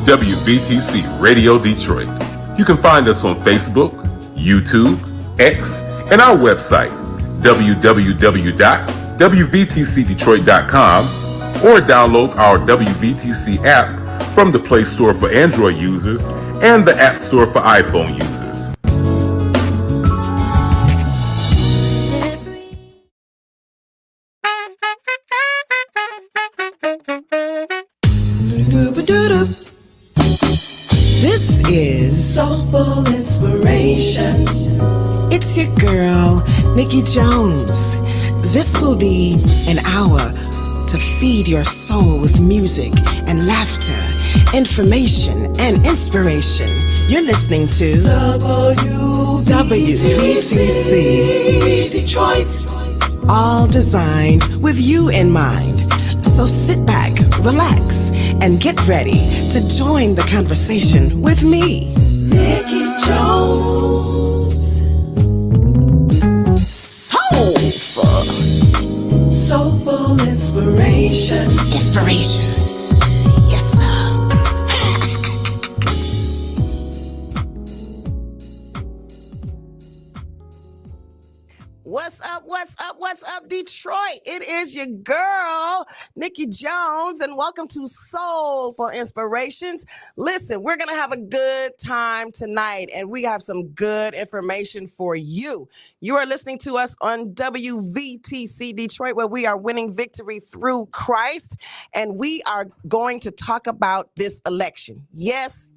WVTC Radio Detroit. You can find us on Facebook, YouTube, X, and our website, www.wvtcdetroit.com, or download our WVTC app from the Play Store for Android users and the App Store for iPhone users. This is Soulful Inspiration. It's your girl, Nikki Jones. This will be an hour to feed your soul with music and laughter, information and inspiration. You're listening to WVTC Detroit. All designed with you in mind. So sit back, relax, and get ready to join the conversation with me, Nikki Jones. Soulful inspiration. Inspirations. Yes, sir. What's up, Detroit? It is your girl, Nikki Jones, and welcome to Soulful Inspirations. Listen, we're going to have a good time tonight, and we have some good information for you. You are listening to us on WVTC Detroit, where we are winning victory through Christ, and we are going to talk about this election. Yes,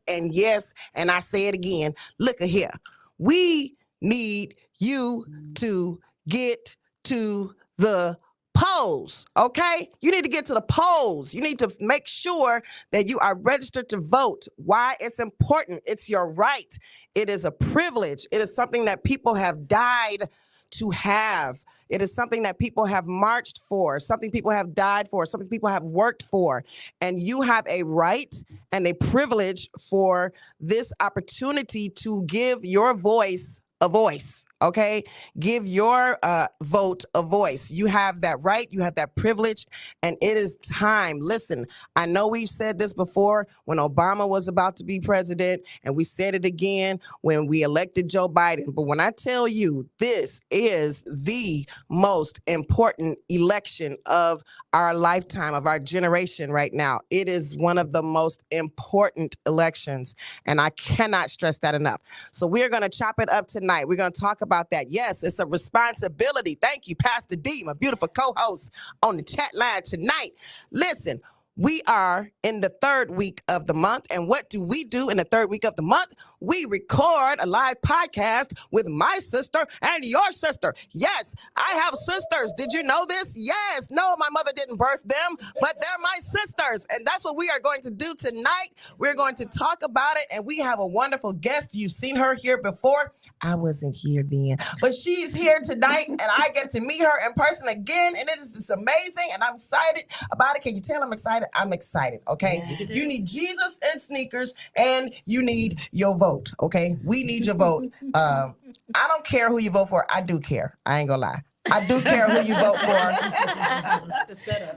and I say it again. Look at here. We need you to get to the polls, okay? You need to get to the polls. You need to make sure that you are registered to vote. Why? It's important. It's your right. It is a privilege. It is something that people have died to have. It is something that people have marched for, something people have died for, something people have worked for. And you have a right and a privilege for this opportunity to give your voice a voice. Okay, give your vote a voice. You have that right. You have that privilege, and it is time. Listen, I know we've said this before when Obama was about to be president, and we said it again when we elected Joe Biden. But when I tell you this is the most important election of our lifetime, of our generation right now, it is one of the most important elections, and I cannot stress that enough. So we're going to chop it up tonight. We're going to talk about that. Yes, it's a responsibility. Thank you, Pastor D, my beautiful co-host on the chat line tonight. Listen, we are in the third week of the month, and what do we do in the third week of the month? We record a live podcast with my sister and your sister. Yes, I have sisters. Did you know this? Yes. No, my mother didn't birth them, but they're my sisters, and that's what we are going to do tonight. We're going to talk about it, and we have a wonderful guest. You've seen her here before. I wasn't here then, but she's here tonight, and I get to meet her in person again, and it is just amazing, and I'm excited about it. Can you tell I'm excited? I'm excited, okay? Yeah, you need Jesus and sneakers, and you need your vote, okay? We need your vote. I don't care who you vote for. I do care. I ain't gonna lie. I do care who you vote for.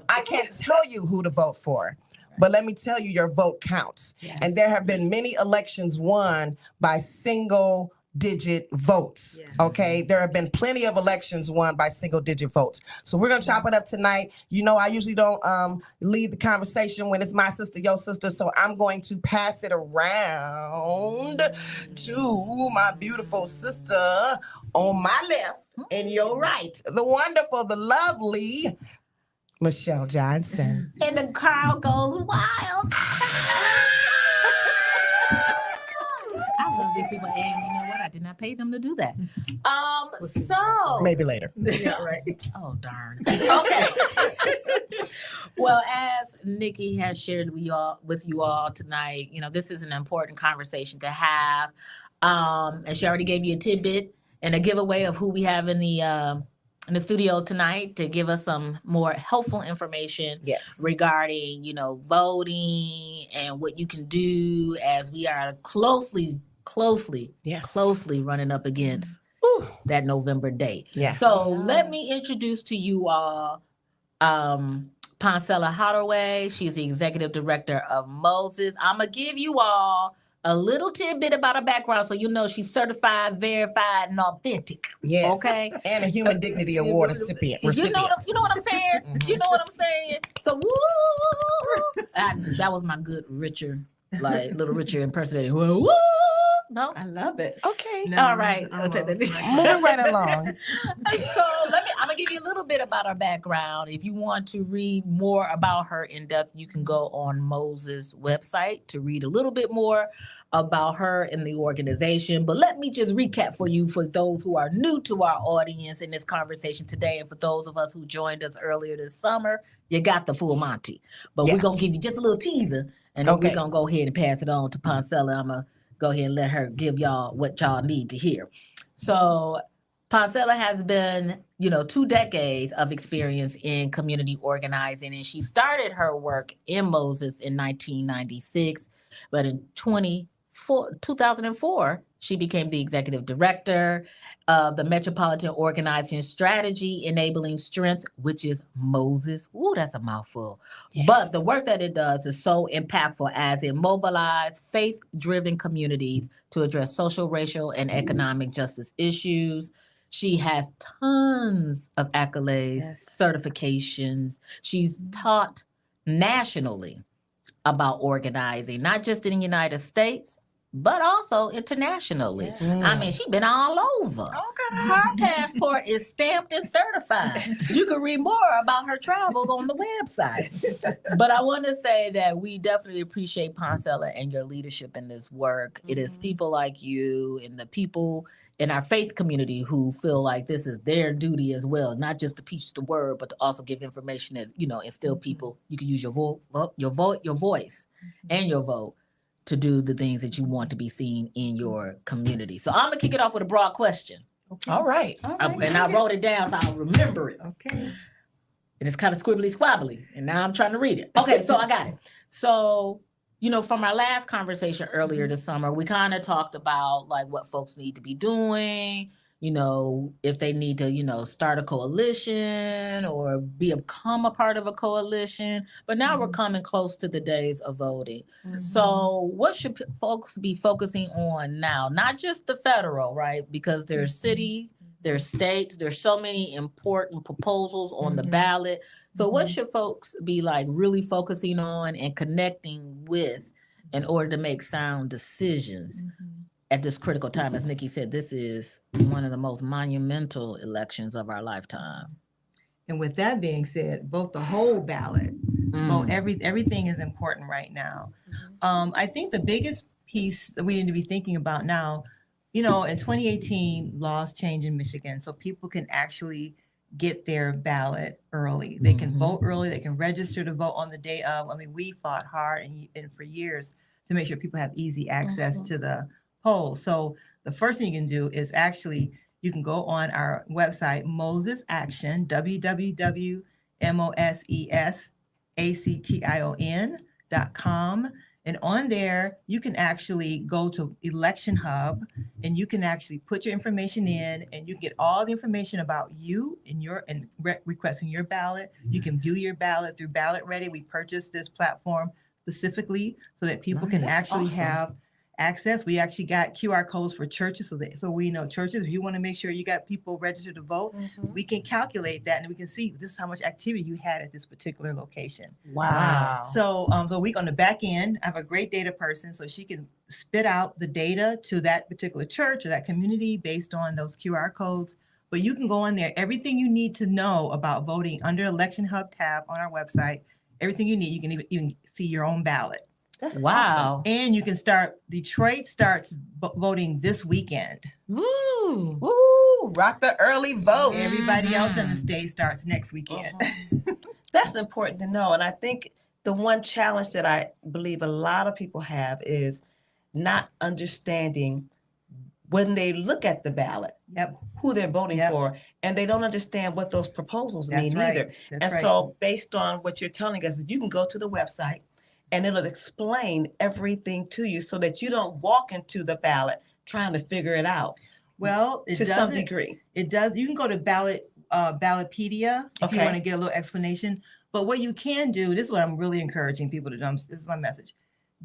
I can't tell you who to vote for. But let me tell you, your vote counts. Yes. And there have been many elections won by single-digit votes, yes. Okay? There have been plenty of elections won by single-digit votes. So we're going to chop it up tonight. You know, I usually don't lead the conversation when it's my sister, your sister, so I'm going to pass it around to my beautiful sister on my left and your right, the wonderful, the lovely Michelle Johnson. And the crowd goes wild. I love these people, and you know what? I did not pay them to do that. So maybe later. Yeah, right. Oh, darn. Okay. Well, as Nikki has shared with you all tonight, you know, this is an important conversation to have. And she already gave you a tidbit and a giveaway of who we have in the studio tonight to give us some more helpful information, yes, regarding, you know, voting and what you can do as we are closely running up against that November date. Yes. So let me introduce to you all Poncella Holloway. She's the executive director of Moses. I'm going to give you all a little tidbit about her background so you know she's certified, verified, and authentic. Yes. Okay. And a Human Dignity Award recipient. You know what I'm saying? You know what I'm saying? So, woo! That was my good Richard, like Little Richard impersonating. Woo! No? I love it. Okay. No, All right. almost. Moving right along. So I'm gonna give you a little bit about her background. If you want to read more about her in depth, you can go on Moses' website to read a little bit more about her and the organization. But let me just recap for you, for those who are new to our audience in this conversation today, and for those of us who joined us earlier this summer, you got the full Monty. But we're gonna give you just a little teaser, and then we're gonna go ahead and pass it on to Poncella. I'm gonna go ahead and let her give y'all what y'all need to hear. So Poncella has been, 2 decades of experience in community organizing, and she started her work in Moses in 1996, but in 2004, she became the executive director of the Metropolitan Organizing Strategy Enabling Strength, which is Moses. Ooh, that's a mouthful. Yes. But the work that it does is so impactful as it mobilizes faith-driven communities to address social, racial, and economic justice issues. She has tons of accolades, certifications. She's taught nationally about organizing, not just in the United States, but also internationally. I mean, she's been all over. Okay. Her passport is stamped and certified. You can read more about her travels on the website. But I want to say that we definitely appreciate Poncella and your leadership in this work. It is people like you and the people in our faith community who feel like this is their duty as well, not just to teach the word, but to also give information that, instill people. You can use your voice and your vote to do the things that you want to be seen in your community. So I'm gonna kick it off with a broad question. Okay. All right. And I wrote it down so I'll remember it. Okay. And it's kind of squibbly squabbly. And now I'm trying to read it. Okay, so I got it. So, from our last conversation earlier this summer, we kind of talked about like what folks need to be doing, if they need to, start a coalition or become a part of a coalition. But now we're coming close to the days of voting. So what should folks be focusing on now? Not just the federal, right? Because there's city, there's states, there's so many important proposals on the ballot. So what should folks be like really focusing on and connecting with in order to make sound decisions? At this critical time, as Nikki said, this is one of the most monumental elections of our lifetime. And with that being said, vote the whole ballot. Vote everything is important right now. I think the biggest piece that we need to be thinking about now, in 2018, laws changed in Michigan, so people can actually get their ballot early. They can vote early. They can register to vote on the day of. I mean, we fought hard and for years to make sure people have easy access to the polls. So the first thing you can do is actually, you can go on our website, Moses Action, www.mosesation.com. And on there, you can actually go to Election Hub and you can actually put your information in and you can get all the information about you and requesting your ballot. You can view your ballot through Ballot Ready. We purchased this platform specifically so that people can actually have access. We actually got QR codes for churches so we know churches, if you want to make sure you got people registered to vote, we can calculate that and we can see this is how much activity you had at this particular location. Wow. So we on the back end, I have a great data person so she can spit out the data to that particular church or that community based on those QR codes. But you can go in there, everything you need to know about voting under Election Hub tab on our website, everything you need, you can even see your own ballot. That's awesome. And you can Detroit starts voting this weekend. Woo! Woo! Rock the early vote. Everybody else in the state starts next weekend. That's important to know. And I think the one challenge that I believe a lot of people have is not understanding when they look at the ballot, who they're voting for, and they don't understand what those proposals mean either. So based on what you're telling us, you can go to the website and it'll explain everything to you so that you don't walk into the ballot trying to figure it out. Well, to some degree. It does. You can go to ballot Ballotpedia if you Okay. want to get a little explanation. But what you can do, this is what I'm really encouraging people to do. This is my message.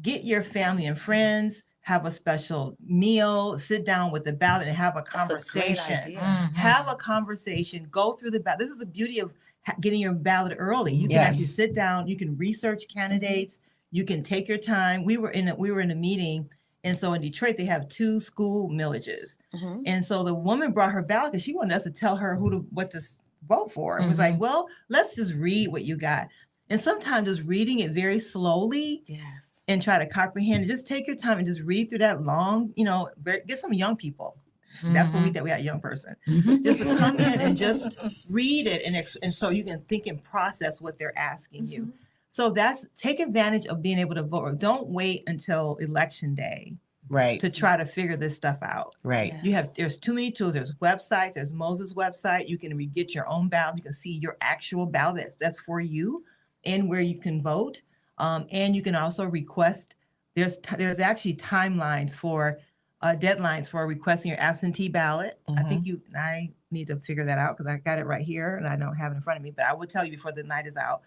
Get your family and friends, have a special meal, sit down with the ballot and have a That's a great conversation. idea. Have a conversation, go through the ballot. This is the beauty of getting your ballot early. You can actually Yes. sit down, you can research candidates, you can take your time. We were in a meeting, and so in Detroit they have 2 school millages. Mhm. And so the woman brought her ballot because she wanted us to tell her what to vote for. It was like, well, let's just read what you got. And sometimes just reading it very slowly Yes. and try to comprehend it. Just take your time and just read through that long, get some young people. That's what we did. We had a young person. Just to come in and just read it and so you can think and process what they're asking you. So take advantage of being able to vote. Don't wait until election day Right. to try to figure this stuff out. Right. There's too many tools. There's websites. There's Moses' website. You can get your own ballot. You can see your actual ballot that's for you and where you can vote. And you can also request. There's actually timelines for deadlines for requesting your absentee ballot. I think I need to figure that out because I got it right here and I don't have it in front of me. But I will tell you before the night is out.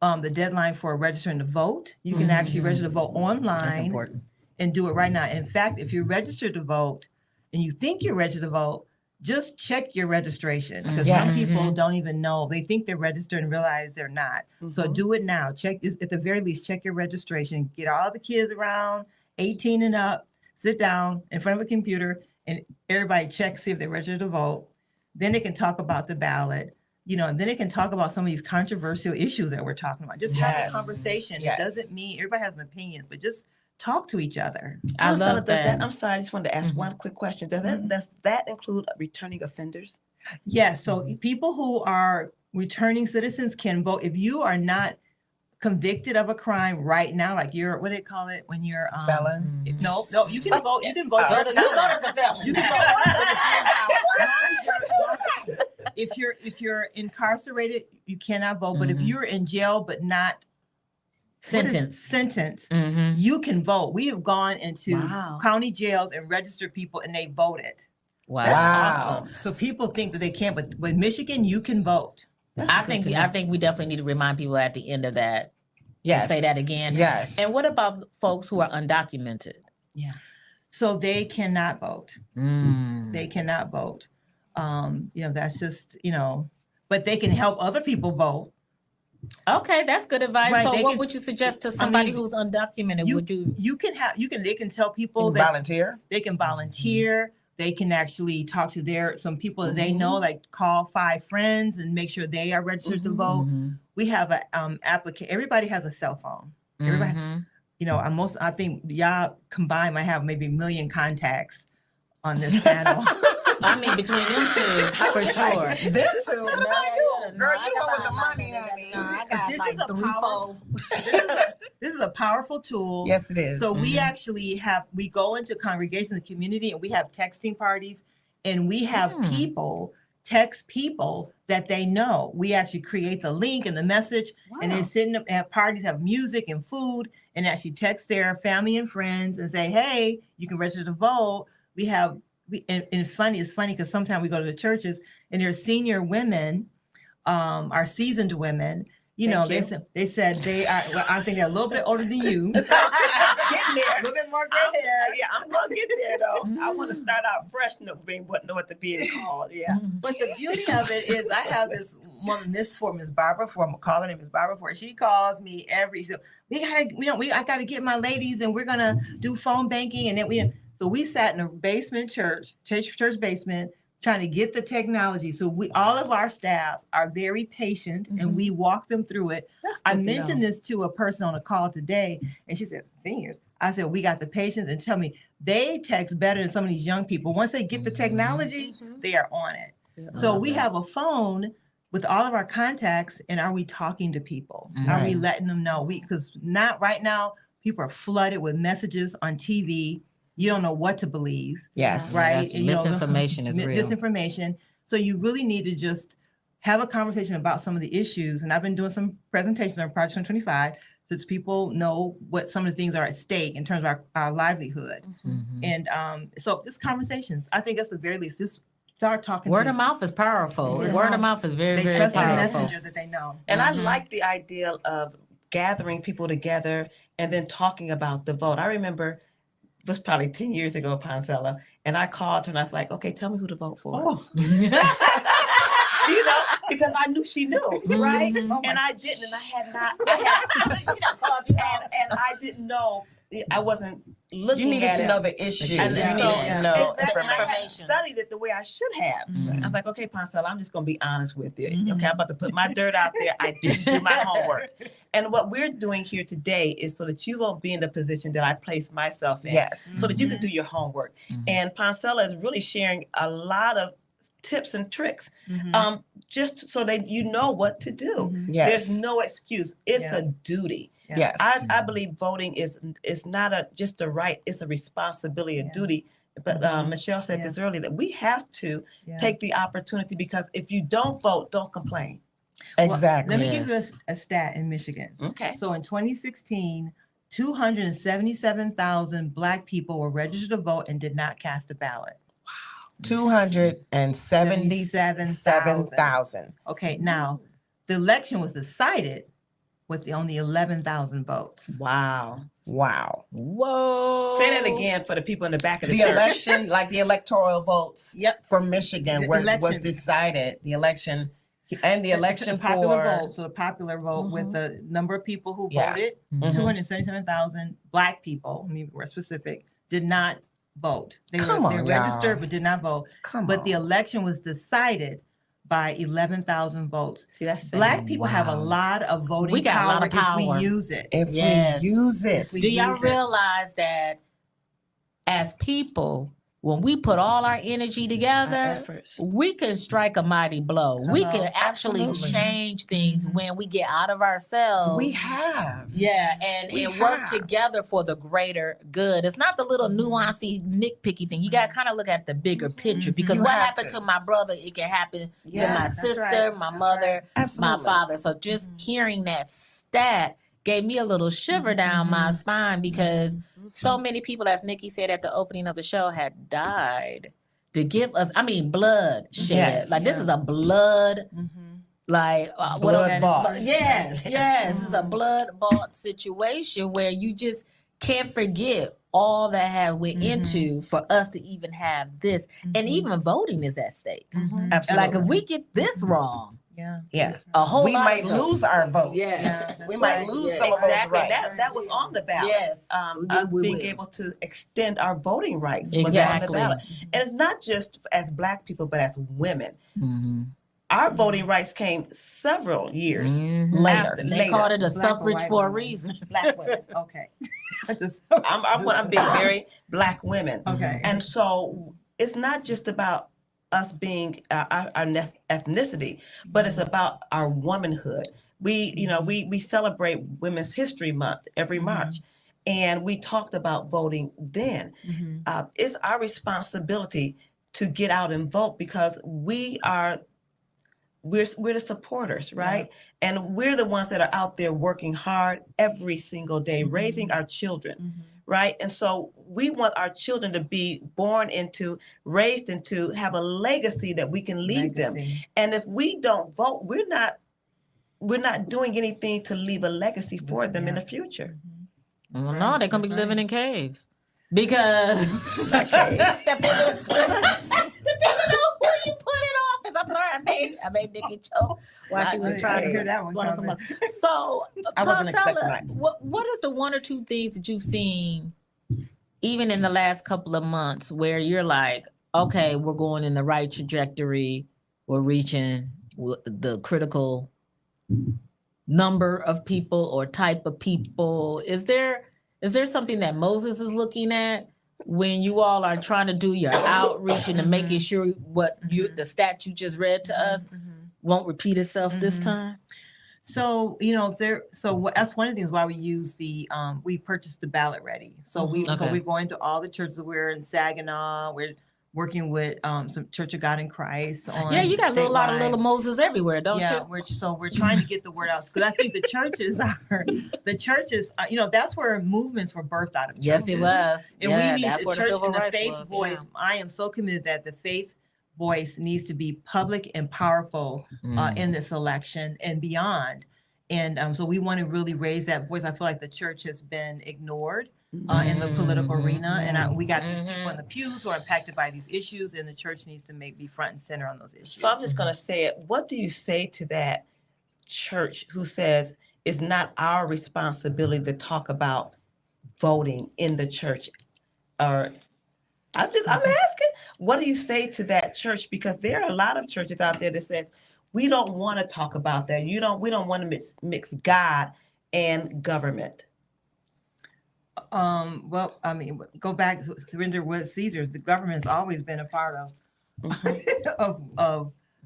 The deadline for registering to vote. You can actually register to vote online. That's important. And do it right now. In fact, if you're registered to vote and you think you're registered to vote, just check your registration because some Yes. people don't even know. They think they're registered and realize they're not. So do it now. Check this at the very least. Check your registration. Get all the kids around 18 and up. Sit down in front of a computer and everybody check see if they're registered to vote. Then they can talk about the ballot. And then they can talk about some of these controversial issues that we're talking about. Just have a Yes. conversation. Yes. It doesn't mean everybody has an opinion, but just talk to each other. I Also, love that. I'm sorry, I just wanted to ask one quick question. Does that include returning offenders? Yes. So people who are returning citizens can vote. If you are not convicted of a crime right now, like you're, what do they call it when you're Felon. No, you can vote. You can vote. Vote as a felon. You can vote. If you're incarcerated, you cannot vote. But if you're in jail but not Sentence. you can vote. We have gone into Wow. county jails and registered people, and they voted. Wow. That's Wow. awesome. So people think that they can't, but with Michigan, you can vote. That's I good think to know. I think we definitely need to remind people at the end of that Yes. to say that again. Yes. And what about folks who are undocumented? So they cannot vote. Mm. They cannot vote. That's just, but they can help other people vote. Okay, that's good advice. Right, So they what can- would you suggest to somebody mean, who's undocumented? Would you They can tell people that Volunteer. they can volunteer. They can actually talk to some people that they know, like call 5 friends and make sure they are registered to vote. Mhm. We have a application. Everybody has a cell phone. Everybody, Mhm. I think y'all combined might have maybe 1 million contacts on this panel. I mean, between them two, for sure. Them two. Girl, you go with the money, honey. I got This like is a 3, power- 4. This is a powerful tool. Yes, it is. So we actually we go into congregations and community and we have texting parties and we have people text people that they know. We actually create the link and the message and then sitting up at parties, have music and food and actually text their family and friends and say, hey, you can register to vote. And it's funny because sometimes we go to the churches and there's senior women, are seasoned women. They said they are. Well, I think they're a little bit older than you. Getting there. A little bit more gray hair. Yeah, I'm gonna get there though. I want to start out fresh, know what to be called. Yeah. But the beauty of it is, I have this woman, Miss Barbara Ford. I'm gonna call her name Miss Barbara Ford. She calls me I gotta get my ladies, and we're gonna do phone banking, and then we sat in a basement church basement, trying to get the technology. So all of our staff are very patient, and we walk them through it. That's I good to mentioned know. this to a person on a call today, and she said, seniors. I said, we got the patience, and tell me, they text better than some of these young people. Once they get the technology, they are on it. So we have a phone with all of our contacts, and are we talking to people? Are we Right. letting them know? Because not right now, people are flooded with messages on TV. You don't know what to believe. Yes. Right. That's And, misinformation is real. Disinformation. So you really need to just have a conversation about some of the issues. And I've been doing some presentations on Project 2025 since people know what some of the things are at stake in terms of our livelihood. Mhm. And so just conversations. I think that's the very least. Just start talking Word to of mouth is powerful. Yeah. Word of mouth is very, they very trust the powerful. messenger that they know. And I Mhm. like the idea of gathering people together and then talking about the vote. I remember it was probably 10 years ago, Poncella, and I called her and I was like, okay, tell me who to vote for. Oh, You know, because I knew she knew, right? Mhm. Oh my- And I didn't, and I didn't know. I wasn't looking You needed at to it. know the issues. You And needed so- to know Exactly. And I hadn't information. studied it the way I should have. Mhm. I was like, okay, Poncella, I'm just going to be honest with you. Mhm. Okay, I'm about to put my dirt out there. I didn't do my homework. And what we're doing here today is so that you won't be in the position that I placed myself in. Yes. So that you can do your homework. Mhm. And Poncella is really sharing a lot of tips and tricks, Mhm. just so that you know what to do. Mhm. Yes. There's no excuse. It's Yeah. a duty. Yes. I believe voting is not just a right, it's a responsibility, a Yeah. duty. But Mhm. Michelle said Yeah. this earlier that we have to Yeah. take the opportunity, because if you don't vote, don't complain. Well, Exactly. let me give you Yes. a stat in Michigan. Okay. So in 2016, 277,000 Black people were registered to vote and did not cast a ballot. 277,000. Okay, now the election was decided with only 11,000 votes. Wow. Wow. Whoa. Say that again for the people in the back of the The church. election, like the electoral votes Yep. for Michigan, The where it was election. decided, the election and the election The popular for vote. So the popular vote with the number of people who Yeah. voted, Mhm. 277,000 Black people, I mean, we're specific, did not vote. They Come were on, registered y'all. but did not vote. come But on. the election was decided by 11,000 votes. See, that's sad. Black people have a Wow. lot of voting We got a power, lot of power. if we use it. If Yes. we use it, We Do y'all use it. realize that as people, when we put all our energy Our together, efforts. we can strike a mighty blow. We Uh-huh. can actually Absolutely. change things Mhm. when we get out of ourselves. we have. Yeah, and We work have. together for the greater good. It's not the little nuancy, nitpicky thing. You got to kind of look at the bigger picture, because You what have happened to. to my brother, it can happen Yeah, to my that's sister, right. my That's mother, right. Absolutely. my father. So just hearing that stat gave me a little shiver down my spine, because so many people, as Nikki said at the opening of the show, had died to give us, blood shed. Yes. Like, this is a blood, Mhm. like, Blood bought. Yes, yes. It's a blood bought situation where you just can't forget all that have went into for us to even have this. And even voting is at stake. Mhm. Absolutely. Like, if we get this wrong, Yeah. Yeah. a whole We lot might of stuff- lose our vote. Yes. Yeah, We that's might right. lose Yes. some of those Exactly. rights. That was on the ballot. Yes. Us We being will. able to extend our voting rights was on Exactly. the ballot. And it's not just as Black people, but as women. Mhm. Our voting rights came several years Mhm. Later. after. They later. called it a Black or suffrage white for a women? reason. Black women. Okay. I just I'm being very Black women. okay. And so it's not just about us being our ethnicity, but it's about our womanhood. We celebrate Women's History Month every March, and we talked about voting then. Mhm. It's our responsibility to get out and vote, because we're the supporters, right? And we're the ones that are out there working hard every single day, raising our children, Mhm. right? And so we want our children to be born into, raised into, have a legacy that we can leave them. Legacy. And if we don't vote, we're not doing anything to leave a legacy for them in the future. Well, no, they're gonna be living in caves because depending on who you put in office. I'm sorry, I made Nikki choke while she was I trying didn't to hear that one swallow coming. someone. So, I wasn't expecting Poncella, that. what is the one or two things that you've seen, even in the last couple of months, where you're like, okay, we're going in the right trajectory, we're reaching the critical number of people or type of people? Is there something that Moses is looking at when you all are trying to do your outreach and making sure what the stat you just read to us won't repeat itself this Mhm. time? So, that's one of the things why we use we purchased the ballot ready. So Okay. we're going to all the churches. We're in Saginaw. We're working with some Church of God in Christ on Yeah, you got a lot of statewide. little Moses everywhere, don't Yeah, you? we're trying to get the word out, because I think the churches that's where movements were birthed out of churches. Yes, it was. And Yeah, we need that's the where church civil and the rights faith was, voice. I am so committed that the faith voice needs to be public and powerful in this election and beyond. And so we want to really raise that voice. I feel like the church has been ignored in the political arena, and we got these people in the pews who are impacted by these issues, and the church needs to be front and center on those issues. So I'm just going to say it. What do you say to that church who says it's not our responsibility to talk about voting in the church? Or I'm asking, what do you say to that church? Because there are a lot of churches out there that says we don't want to talk about that. We don't want to mix God and government. Well, I mean, go back to surrender with Caesar's. The government's always been a part of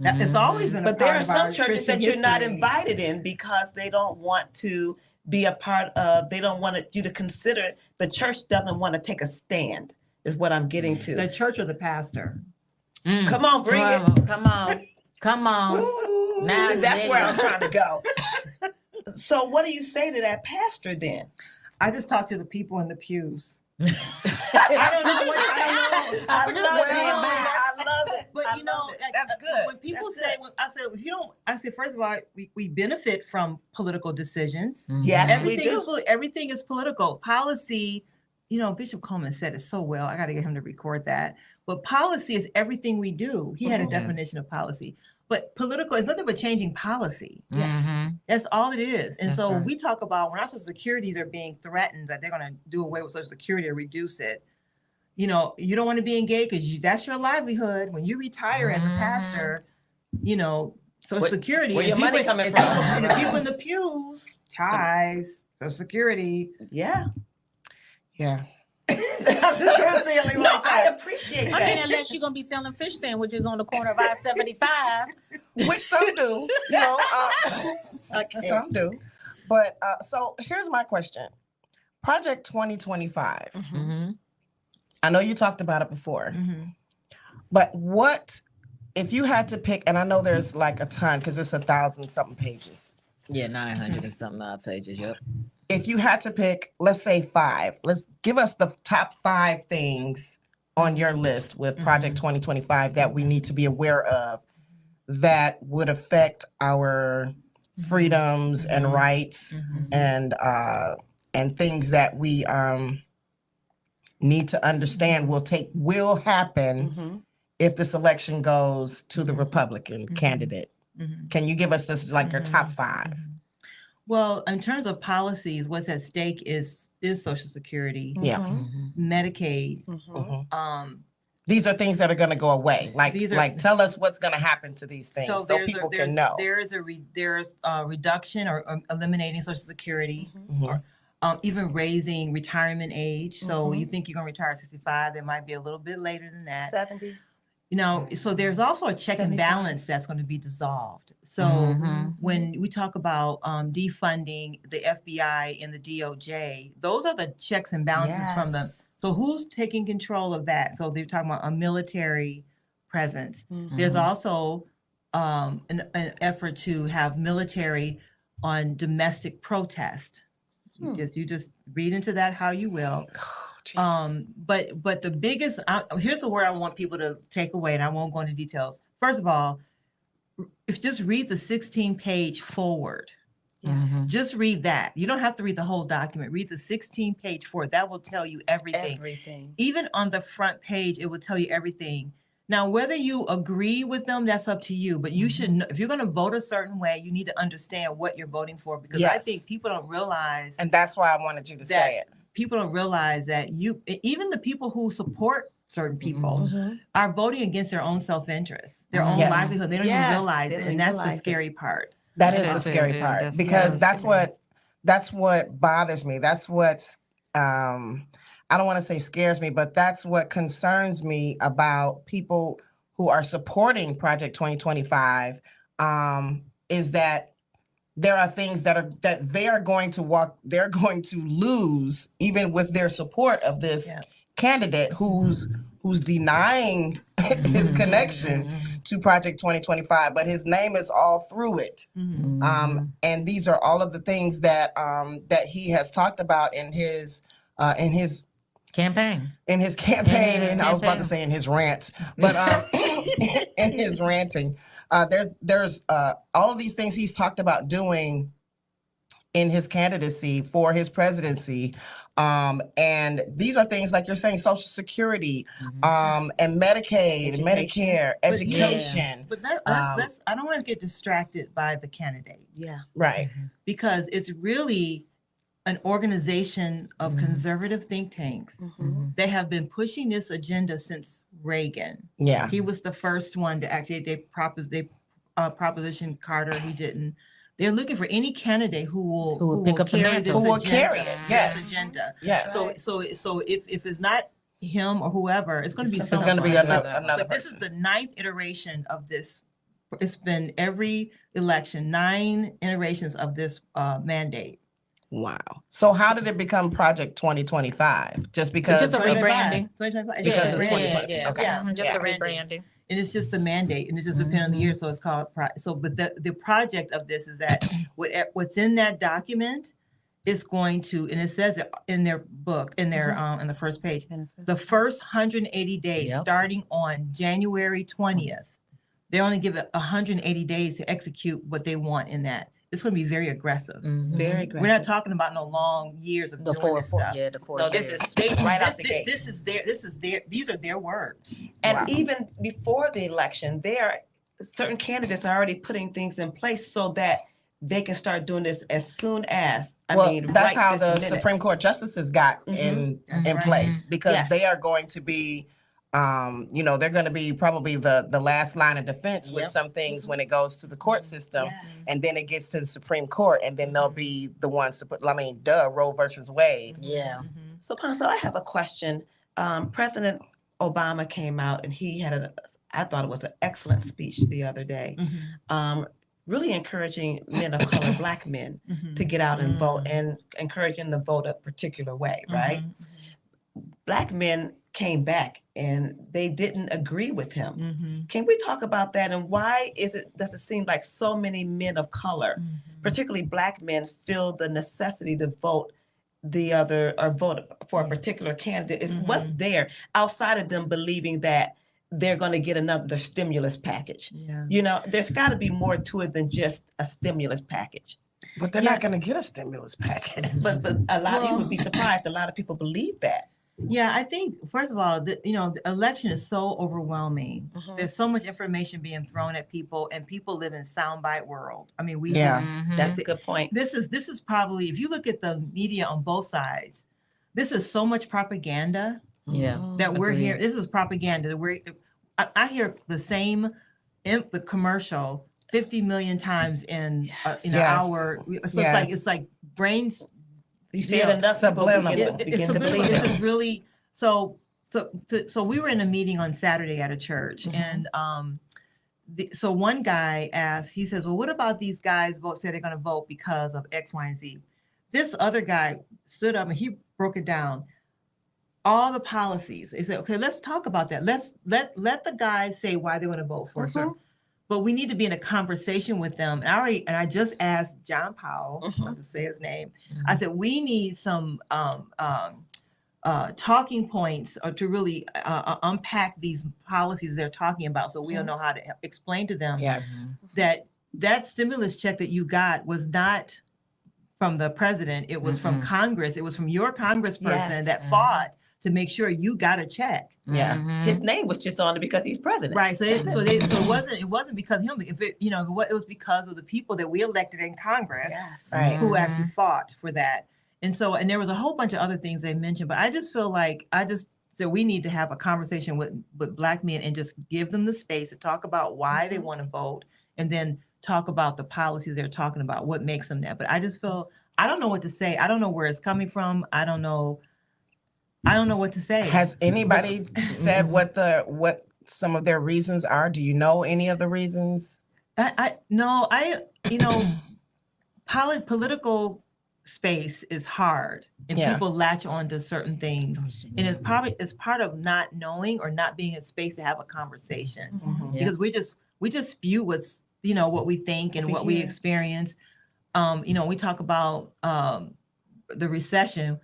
it's always been a But part there are of some our churches Christian that you're not history. invited in because they don't want to be a part of, they don't want you to consider, the church doesn't want to take a stand, is what I'm getting to. The church or the pastor. Come on, bring it. Come on. Ooh, Now see, that's there where you I'm trying to go. So what do you say to that pastor then? I just talk to the people in the pews. I don't know what I know. I love it. But I you know, love it. That's good. when people That's say, good. I say, first of all, we benefit from political decisions. Yes, we do. Everything is political. Policy, you know, Bishop Coleman said it so well. I got to get him to record that. But policy is everything we do. He had a definition of policy. But political is nothing but changing policy. Yes. That's all it is. And That's so right. we talk about when our Social Securities are being threatened that they're going to do away with Social Security or reduce it. You know, you don't want to be engaged because that's your livelihood. When you retire as a pastor, you know, Social Security. where your and money people- coming and from? people- And the people in the pews, tithes, Social Security. Yeah. Yeah. I'm just gonna say it like No, I that. appreciate I mean, that. unless you're gonna be selling fish sandwiches on the corner of I-75. Which some do, you know, some do. But so here's my question. Project 2025. Mm-hmm. I know you talked about it before, Mhm. but what if you had to pick, and I know there's like a ton because it's 1,000-something pages. Yeah, 900 and something odd pages. Yep. If you had to pick, let's say 5, let's give us the top 5 things on your list with Project 2025 that we need to be aware of that would affect our freedoms and rights and things that we need to understand will happen if this election goes to the Republican candidate. Can you give us this like your top 5? Well, in terms of policies, what's at stake is Social Security, Yeah. Medicaid. Mhm. These are things that are going to go away. Like, These are- like tell us what's going to happen to these things so, people can know. There's a reduction or eliminating Social Security, Mhm. even raising retirement age. So you think you're going to retire at 65, it might be a little bit later than that. 70. You know, so there's also a check and 75. balance that's going to be dissolved. So when we talk about defunding the FBI and the DOJ, those are the checks and balances from the. Yes. So who's taking control of that? So they're talking about a military presence. Mhm. There's also an effort to have military on domestic protest. You just read into that how you will. But the biggest here's the word I want people to take away, and I won't go into details. First of all, if just read the 16-page forward. Just read that. You don't have to read the whole document. Read the 16-page forward. That will tell you everything. Everything. Even on the front page, it will tell you everything. Now, whether you agree with them, that's up to you. But you should know, if you're going to vote a certain way, you need to understand what you're voting for, because I think Yes. people don't realize And that's why I wanted you to say it. people don't realize that even the people who support certain people are voting against their own self-interest, their own Yes. livelihood. They don't even Yes, realize they it, don't and that's the realize it. scary part. That is the That's scary it. part That's because scary. that's what bothers me. That's what's I don't want to say scares me, but that's what concerns me about people who are supporting Project 2025 is that there are things that they're going to lose even with their support of this candidate who's denying his connection to Project 2025, but his name is all through it. And these are all of the things that that he has talked about in his campaign. campaign, his and I was about to campaign. say in his rant, but in his ranting. There's all of these things he's talked about doing in his candidacy for his presidency. And these are things like you're saying, Social Security, and Medicaid, Education. Medicare, But education. But let's I don't want to get distracted by the candidate Yeah. Right. because it's really an organization of conservative think tanks. They have been pushing this agenda since Reagan. Yeah. He was the first one to actually proposition Carter. He didn't. They're looking for any candidate who will pick up the carry mantle. this Who will agenda, carry it, yes. this agenda. Yes. So if it's not him or whoever, it's going to be It's going to someone. be another But this is person. the 9th iteration of this. It's been every election, 9 iterations of this mandate. Wow. So how did it become Project 2025? Just because Just a rebranding. 2025. Because it's yeah, 2020. yeah, Okay. yeah. Just Yeah. a rebranding. And it's just the mandate, and it's just depending on the year. So it's called but the project of this is that what's in that document is going to, and it says it in their book, in their in the first page, the first 180 days, Yep. starting on January 20th, they only give it 180 days to execute what they want in that. It's going to be very aggressive. Very We're not talking about no long years of The doing four, this stuff. yeah, the four. No, years. this is right out the gate. This is their. These are their words. And Wow. even before the election, certain candidates are already putting things in place so that they can start doing this as soon as. That's how the this minute. Supreme Court justices got Mhm. in That's right. place, because Yes. they are going to be, they're going to be probably the last line of defense with Yep. some things when it goes to the court system, Yes. and then it gets to the Supreme Court, and then they'll be the ones to put. Roe versus Wade. Yeah. So, Ponce, I have a question. President Obama came out and he had I thought it was an excellent speech the other day, really encouraging men of color, Black men, to get out and vote and encouraging the vote a particular way, right? Black men came back and they didn't agree with him. Can we talk about that, and why does it seem like so many men of color, particularly Black men, feel the necessity to vote vote for a particular candidate? Is what's there outside of them believing that they're going to get another stimulus package? Yeah. There's got to be more to it than just a stimulus package. But they're not going to get a stimulus package. But a lot, you would be surprised. A lot of people believe that. Yeah, I think first of all, the election is so overwhelming. There's so much information being thrown at people, and people live in soundbite world. I mean, That's a good point. this is probably, if you look at the media on both sides, this is so much propaganda Yeah. that we're Agreed. here. This is propaganda. I hear the commercial 50 million times in an Yes. hour. So it's like brains. You say it Yeah, enough, people subliminal. begin to believe This it. is really so we were in a meeting on Saturday at a church, and so one guy asked, he says, well, what about these guys say they're going to vote because of X, Y, and Z? This other guy stood up and he broke it down. All the policies. He said, okay, let's talk about that. Let the guys say why they want to vote for a certain. But we need to be in a conversation with them. And I just asked John Powell, not to say his name. I said, we need some talking points to really unpack these policies they're talking about, so we'll know how to explain to them Yes. that stimulus check that you got was not from the president. It was from Congress. It was from your congressperson that fought to make sure you got a check. Yeah. His name was just on it because he's president. Right. So it wasn't because of him. If it was because of the people that we elected in Congress Yes. Right. who actually fought for that. And there was a whole bunch of other things they mentioned, but I just feel like so we need to have a conversation with Black men and just give them the space to talk about why they want to vote, and then talk about the policies they're talking about, what makes them that. But I just feel, I don't know what to say. I don't know where it's coming from. I don't know what to say. Has anybody said what some of their reasons are? Do you know any of the reasons? Political space is hard, and Yeah. people latch on to certain things, and it's part of not knowing or not being in space to have a conversation, Yeah. because we just spew what we think and what we hear. experience. We talk about the recession.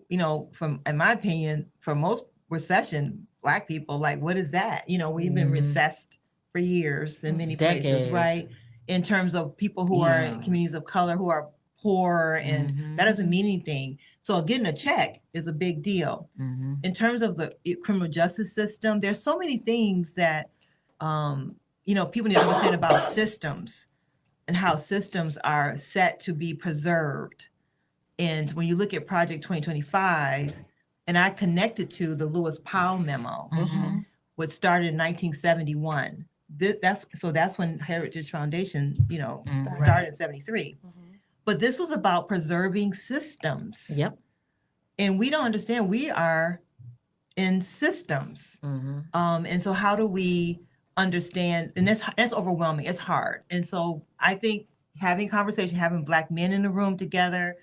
In my opinion, for most recession, Black people, like, what is that? You know, we've been Mhm. recessed for years in many places, Decades. right? In terms of people who are in Yes. communities of color who are poor, and Mhm. that doesn't mean anything. So getting a check is a big deal. Mhm. In terms of the criminal justice system, there's so many things that you know, people need to understand about systems and how systems are set to be preserved. And when you look at Project 2025, and I connected to the Lewis Powell memo, Mhm. which started in 1971. That's when Heritage Foundation, you know, Mhm. started in 73. But this was about preserving systems. Yep. And we don't understand, we are in systems. Mhm. And so how do we understand? And that's overwhelming. It's hard. And so I think having conversation, having Black men in the room together,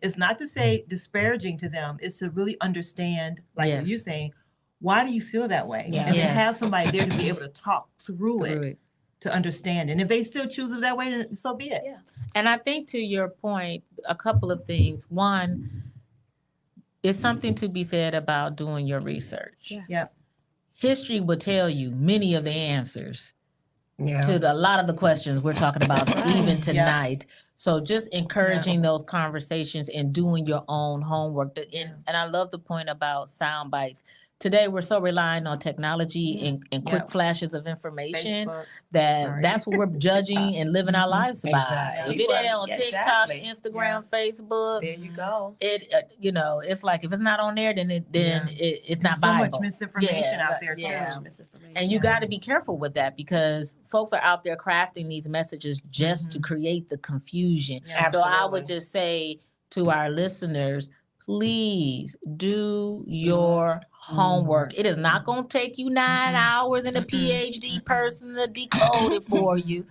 it's not to say disparaging to them. It's to really understand, like what you're Yes. saying, why do you feel that way? Yeah. And to Yes. have somebody there to be able to talk through Through it, it. to understand. And if they still choose it that way, then so be it. Yeah. And I think to your point, a couple of things. One, it's something to be said about doing your research. Yep. History will tell you many of the answers Yeah. to a lot of the questions we're talking about even tonight. So just encouraging those conversations and doing your own homework. And I love the point about sound bites. Today we're so relying on technology and quick Yeah. flashes of information Facebook. that Sorry. that's what we're judging and living our lives by. Exactly. If it ain't on Yeah, TikTok, exactly. Instagram, Facebook, There you go. it you know, it's like if it's not on there, then it's There's not so Bible. much misinformation Yeah, out there yeah. too. And you got to be careful with that because folks are out there crafting these messages just to create the confusion. Yeah. So I would Absolutely. just say to our listeners, please do your homework. It is not going to take you 9 hours and a PhD person to decode it for you.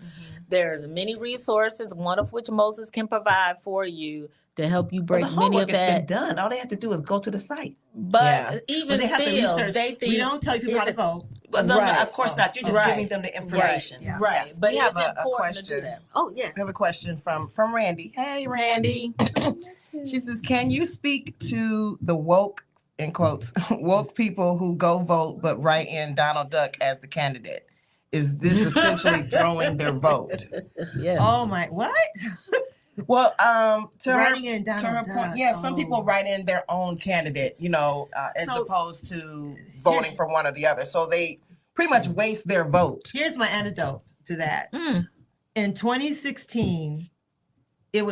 There's many resources, one of which Moses can provide for you to help you break Well, the many homework of has been that. done. All they have to do is go to the site. But Yeah. even But they have to still, research. they think We don't tell people how to it's a- vote. But no, Right. of course not. You're just Right. giving them the information. Yeah. right. Yes. But We it have is a important to do question. that. Oh yeah. I have a question from Randy. Hey, Randy. She says, "Can you speak to the woke, in quotes, woke people who go vote but write in Donald Duck as the candidate? Is this essentially throwing their vote?" Yes. Oh my, what? Well, to Writing her, in Donald to her Duck. point, yeah, some people Oh. write in their own candidate, you know, as So- opposed to voting for one or the other. So they pretty much waste their vote. Here's my antidote to that. Mm. In 2016,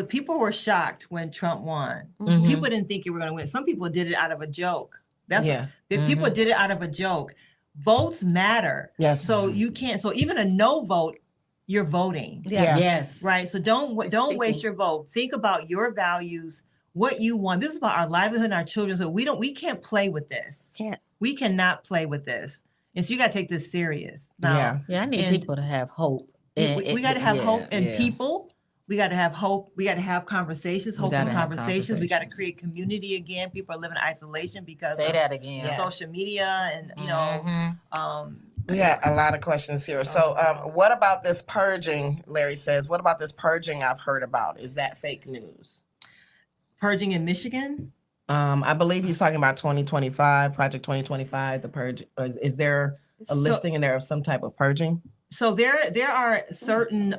people were shocked when Trump won. Mhm. People didn't think he were going to win. Some people did it out of a joke. Yeah. People did it out of a joke. Votes matter. Yes. So you can't. So even a no vote, you're voting. Yeah. Yes. Right. So don't waste speaking. your vote. Think about your values, what you want. This is about our livelihood and our children. So we can't play with this. Can't. We cannot play with this. And so you got to take this serious. Now, Yeah. Yeah, I need And- people to have hope. we got to have hope in yeah. people. We got to have hope. We got to have conversations, hopeful gotta have conversations. We got to conversations. create community again. People are living in isolation because Say of that again. Yeah. social media and, you know, Mhm. We got a lot of questions here. So, what about this purging? Larry says, "What about this purging I've heard about? Is that fake news?" purging in Michigan. I believe he's talking about 2025, Project 2025, the purge. Is there a So- listing in there of some type of purging? So there are certain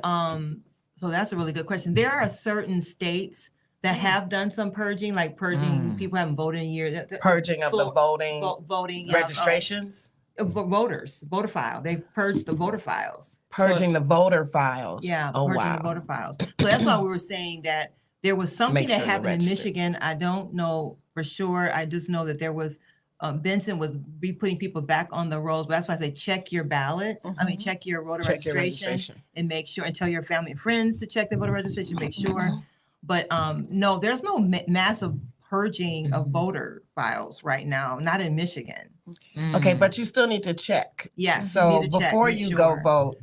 so that's a really good question. There are certain states that have done some purging, like purging people haven't voted in a year. Purging of the voting voting registrations? voters, voter file. They purged the voter files. Purging the voter files. Yeah, Oh, purging wow. the voter files. So that's why we were saying that there was something Make that sure they're happened in registered. Michigan. I don't know for sure. I just know that there was Benson was putting people back on the rolls. That's why I say check your ballot. I mean, check your voter Check your registration and make sure, and tell your family and friends to check their voter registration. Make sure. But no, there's no massive purging of voter files right now. Not in Michigan. Okay, but you still need to check. Yes. So need to check, before make you sure. go vote,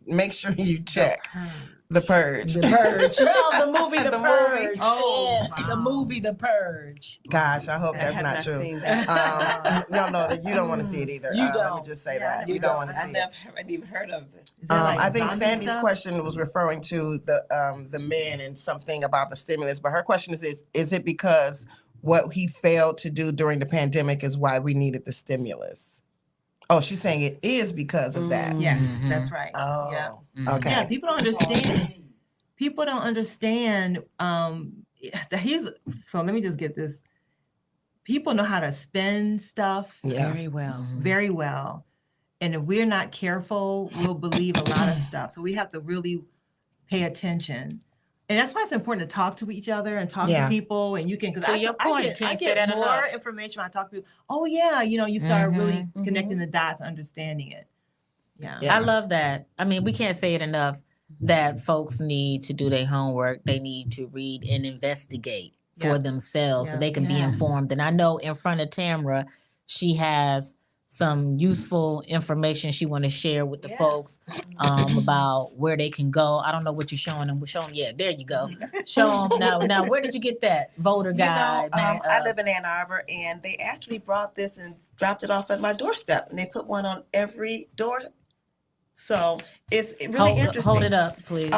make sure you check the purge. The Purge. Oh, the movie The The Purge. movie. Oh, Yeah, the wow. movie The Purge. Gosh, I hope I that's have not not true. seen that. No, you don't want to see it either. You Let me don't. just say Yeah, that. you You don't don't. want to see I it. never haven't even heard of it. Is that like I think zombie Sandy's stuff? question was referring to the men and something about the stimulus, but her question is it because what he failed to do during the pandemic is why we needed the stimulus. Oh, she's saying it is because of that. Yes, Mhm. that's right. Oh, Yeah. okay. Yeah, people don't understand. People don't understand. So let me just get this. People know how to spend stuff Yeah. Very well. very well. And if we're not careful, we'll believe a lot of stuff. So we have to really pay attention. And that's why it's important to talk to each other and talk Yeah. to people. And you can, because To your point, I can't say get that more enough. information when I talk to people. Oh yeah, you start really Mhm. connecting the dots, understanding it. Yeah. Yeah. I love that. I mean, we can't say it enough that folks need to do their homework. They need to read and investigate for Yeah. themselves so Yeah. they can be Yes. informed. And I know in front of Tamara, she has some useful information she want to share with the Yeah. folks about where they can go. I don't know what you're showing them. We're showing, yeah, there you go. Show them now. Now, where did you get that voter guide? man? I live in Ann Arbor, and they actually brought this and dropped it off at my doorstep, and they put one on every door. So it's really interesting. Hold it up, please.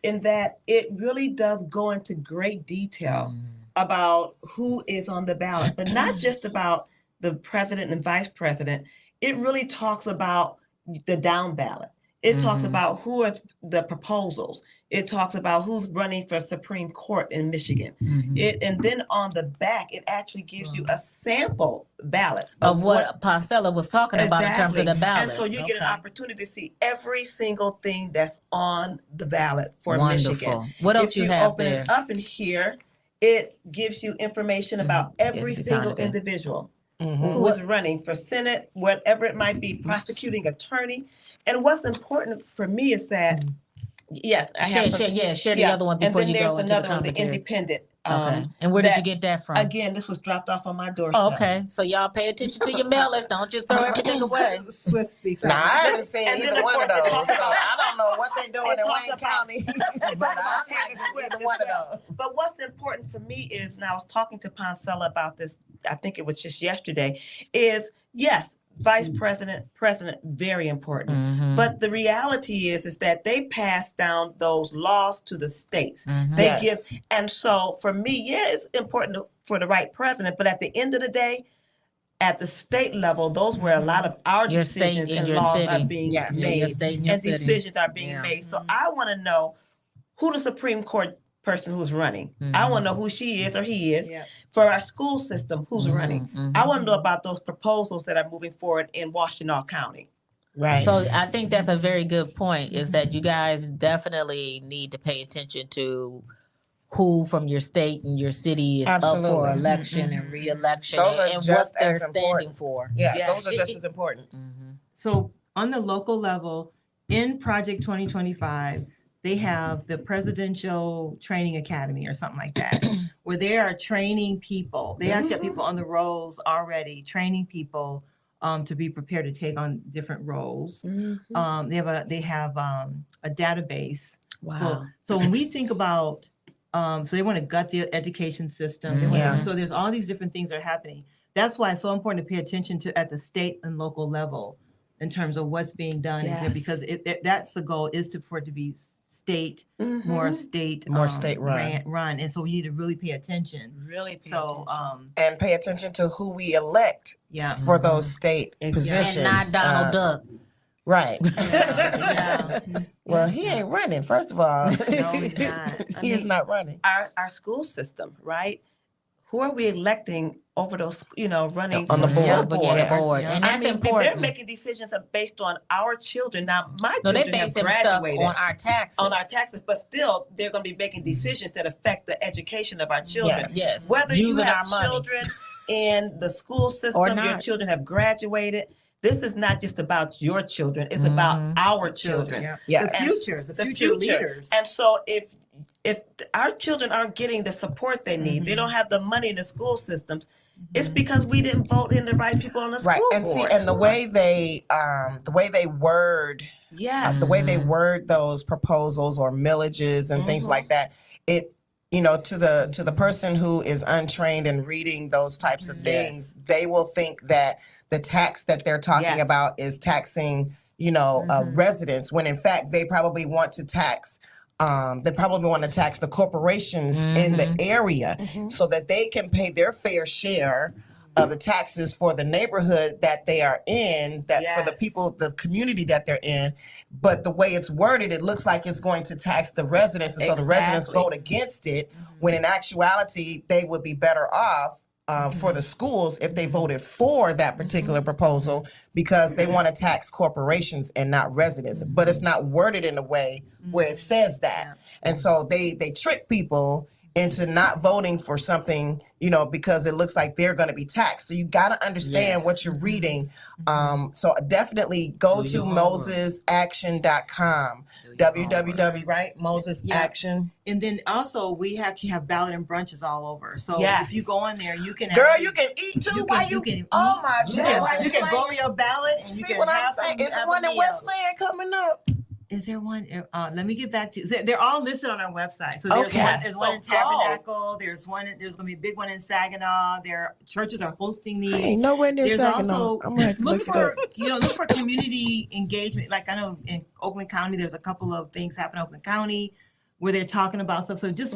In that it really does go into great detail about who is on the ballot, but not just about the president and vice president. It really talks about the down ballot. It talks Mhm. about who are the proposals. It talks about who's running for Supreme Court in Michigan. Mhm. And then on the back, it actually gives you a sample ballot Of what Parcella was talking about in terms of the ballot. And so you get an Okay. opportunity to see every single thing that's on the ballot for Wonderful. Michigan. What else If you you have open there? it up in here, it gives you information about every Yeah, single kinda. individual Mhm. who is running for Senate, whatever it might be, prosecuting attorney. And what's important for me is that, yes, I have Share the other one before and then you there's go into the another one, the commentary. independent. Okay. And where did you that- get that from? Again, this was dropped off on my doorstep. Oh, okay. So y'all pay attention to your mailers. Don't just throw everything away. Swift speaks. Nah, out. I haven't seen And then, either of one of course, it those, talks so about- I don't know what they're doing It in talks Wayne about- County. But I Taylor haven't Swift seen either as one of well. those. But what's important for me is, and I was talking to Poncella about this, I think it was just yesterday, is yes, vice president, president, very important. Mhm. But the reality is that they pass down those laws to the states. Mhm. They Yes. give, and so for me, yeah, it's important for the right president. But at the end of the day, at the state level, those where a lot of our Your state decisions and and your laws city. are being Yes. Yeah, your made, state and your and city. decisions are being Yeah. made. So I want to know who the Supreme Court person who's running. I want to know who she is or he is. Yeah. For our school system, who's running. Mhm. I want to know about those proposals that are moving forward in Washtenaw County. Right. So I think that's a very good point, is that you guys definitely need to pay attention to who from your state and your city is up Absolutely. for election and re-election Those are and what just they're as standing important. for. Yeah, Yes. those are just as important. Mhm. So on the local level, in Project 2025, they have the Presidential Training Academy or something like that, where they are training people. They actually have people on the rolls already, training people to be prepared to take on different roles. They have a database. Wow. Well, so when we think about, so they want to gut the education system. They wanna- Yeah. So there's all these different things that are happening. That's why it's so important to pay attention to at the state and local level in terms of what's being done. Yes. Because that's the goal, is for it to be state, more state, More state run. run. And so we need to really pay attention. Really pay So, attention. And pay attention to who we elect yeah. for those state And positions. And not Donald Duck. Right. Yeah. Well, he ain't running, first of all. No, he's not. He is not running. Our school system, right? Who are we electing over those, running On the for Yeah, board. but yeah, the board. Yeah. And I that's mean, they're important. making decisions based on our children. Now, my So they children have base them stuff graduated on our taxes. on our taxes, but still, they're going to be making decisions that affect the education of our children. Yes. Yes. Whether you Using have our money. children in the school system, your not. children have graduated. This is not just about your children; it's about our children. Yeah. Yeah. The future, the future leaders. And so, if our children aren't getting the support they need, they don't have the money in the school systems. It's because we didn't vote in the right people on the Right. school And see, board. and the way they word yes, the way they word those proposals or millages and things Mhm. like that, it to the person who is untrained in reading those types of things, they will think that the tax that they're talking Yes. about is taxing residents, when in fact they probably want to tax they probably want to tax the corporations in the area so that they can pay their fair share of the taxes for the neighborhood that they are in, that for the people, the community that they're in. But the way it's worded, it looks like it's going to tax the residents, and so the residents vote against it, when in actuality, they would be better off for the schools if they voted for that particular proposal, because they want to tax corporations and not residents. But it's not worded in a way where it says that. And so they trick people into not voting for something, you know, because it looks like they're going to be taxed. So you got to understand what you're reading. So definitely go to mosesaction.com. www, right? Moses Action. And then also we actually have ballot and brunches all over. So if you go in there, you can Girl, actually, you can eat too. you can Oh my you God. can, you can roll your ballot and you See can what I'm have saying? some- Is there have one a in meal. Westland coming up? Is there one? Let me get back to. They're all listed on our website. So there's Okay. one. There's one in So go. Tabernacle. There's one. There's going to be a big one in Saginaw. Their churches are hosting these. I ain't nowhere near There's Saginaw. also I'm gonna have to look look it for look for community engagement. Like I know in Oakland County, there's a couple of things happening in Oakland County where they're talking about stuff. So just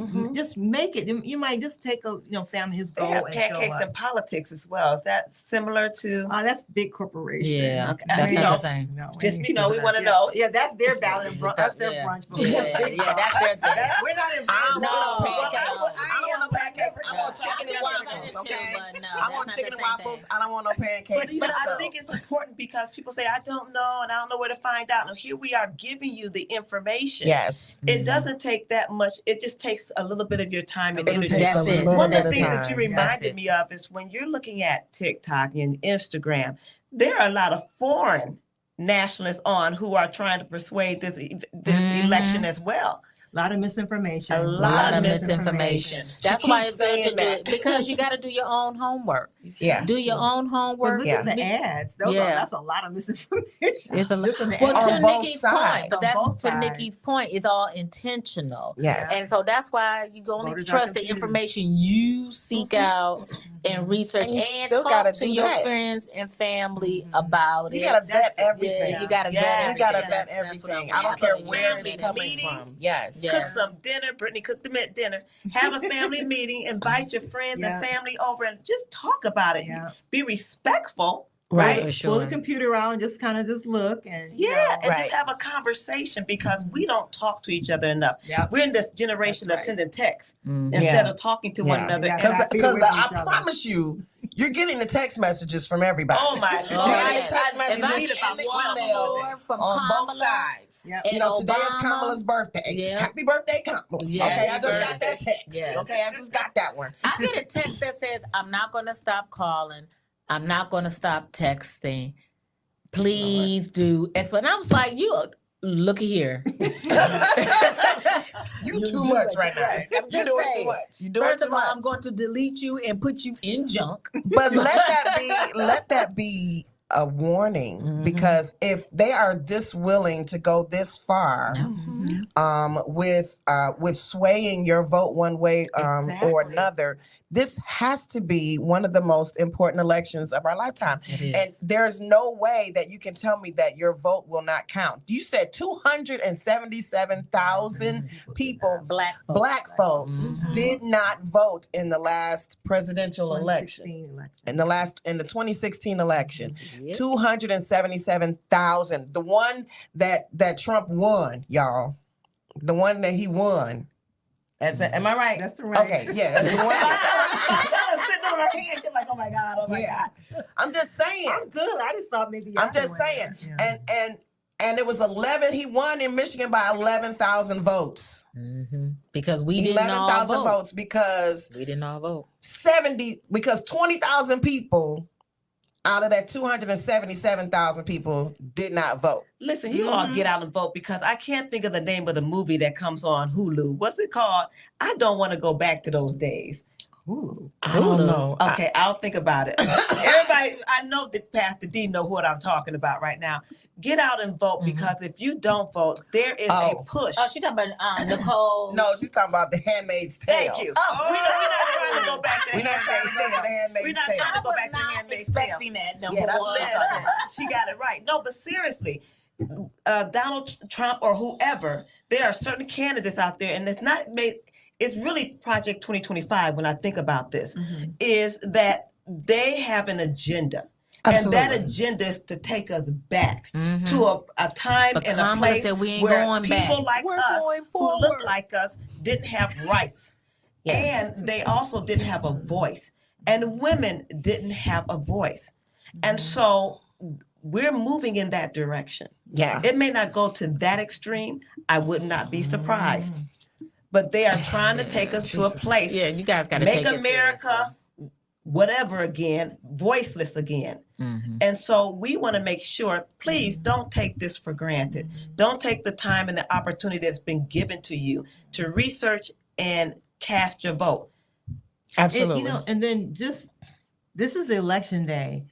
make it. You might just take a family just They go have and pancakes show and politics as well. Is that similar to? That's big corporation. Yeah, Okay. that's You not know, the same. No, Just we want to yeah. know. Yeah, that's their ballot and brunch. That's their Yeah. brunch. But Yeah, that's their thing. We're not in. I don't want no No, pancakes. no. I don't want no pancakes. I want chicken and waffles, okay? I want chicken and waffles. I don't want no pancakes. But I think it's important because people say, I don't know and I don't know where to find out. And here we are giving you the information. Yes. It doesn't take that much. It just takes a little bit of your time and It energy. takes a That's it. little One bit of the of things time. that you That's reminded it. me of is when you're looking at TikTok and Instagram, there are a lot of foreign nationalists on who are trying to persuade this election as well. A lot of misinformation. A A lot of misinformation. That's She why keeps it's good to saying do that. it, because you got to do your own homework. Yeah. Do your own But homework. look Yeah. at the ads. That's a lot of misinformation. It's a Listen to well, ads. to On both Nikki's sides. point, but On that's both to Nikki's sides. point. It's all intentional, Yes. and so that's why you only Voters are trust the confused. information you seek out and research, And you and still talk gotta to do your that. friends and family about You it. gotta vet That's- everything. Yeah, you gotta vet Yeah, everything. You gotta That's- vet that's what everything. I'm I don't care saying. where it's Family coming meeting. from. Yes. Yeah. Cook Yes. some dinner. Brittany, cook them at dinner. Have a family meeting. Invite your friends Yeah. and family over and just talk about it. Yeah. Be respectful. Right. For Pull sure. the computer out and just kind of just look and you Yeah, know. and Right. just have a conversation because we don't talk to each other enough. Yep. We're in this generation That's of right. sending texts Mhm. instead Yeah. of talking to one Yeah. another. Yeah. And- Happy Because with I each other. promise you, you're getting the text messages from everybody. oh my Oh, You're God! getting I- the text I- messages if I and get the one emails more from on both Kamala, sides. Yep. You know, and today is Obama. Kamala's birthday. Yeah. Happy birthday, Kamala. Yes. Okay, I just Happy got that text. Yes. Okay, I just got that one. I get a text that says, "I'm not going to stop calling. I'm not going to stop texting. Please do X." And I was like, "You looky here. You You too do much it, right now. right. I'm You just doing too saying. much. You doing First too of all, much. I'm going to delete you and put you in junk." But let that be a warning, Mhm. because if they are this willing to go this far with swaying your vote one way or Exactly. another, this has to be one of the most important elections of our lifetime. It is. And there's no way that you can tell me that your vote will not count. You said 277,000 people, Black folks. black folks, Mhm. did not vote in the last presidential election. 2016 election. In the 2016 election. Yep. 277,000. The one that Trump won, y'all. The one that he won. Am I right? That's right. Okay, yeah. That's the one. Sarah's sitting on her hand. She's like, "Oh my God! Oh my Yeah. God!" I'm just saying. I'm good. I just thought maybe. I'm y'all just were saying. there. Yeah. And it was 11. He won in Michigan by 11,000 votes. Mhm. Because we didn't all 11,000 vote. votes because We didn't all vote. 20,000 people out of that 277,000 people did not vote. Listen, you all get out and vote because I can't think of the name of the movie that comes on Hulu. What's it called? I don't want to go back to those days. Ooh. I don't Hulu. know. Okay, I'll think about it. Everybody, I know that Pastor D know what I'm talking about right now. Get out and vote Mhm. because if you don't vote, there is a Oh. push. Oh, she talking about Nicole. No, she's talking about The Handmaid's Tale. Thank you. We're not trying to go back to We're not trying to go to The We're Handmaid's not Tale. trying I to go was back to not Handmaid's Tale. expecting that. Number Yeah, that's one. what I'm Listen, she got it right. No, but seriously, Donald Trump or whoever, there are certain candidates out there, and it's not made. It's really Project 2025. When I think about this, is that they have an agenda. Absolutely. And that agenda is to take us back to a time But and a Kamala place said we ain't where going people back. like We're us going who look forward. like us didn't have rights. Yes. And they also didn't have a voice. And women didn't have a voice. And so we're moving in that direction. Yeah. It may not go to that extreme. I would not be surprised. But they are trying to take us to a place. Yeah, you guys got to Make take it America whatever again, voiceless again. And so we want to make sure, please don't take this for granted. Don't take the time and the opportunity that's been given to you to research and cast your vote. Absolutely. And then this is the election day.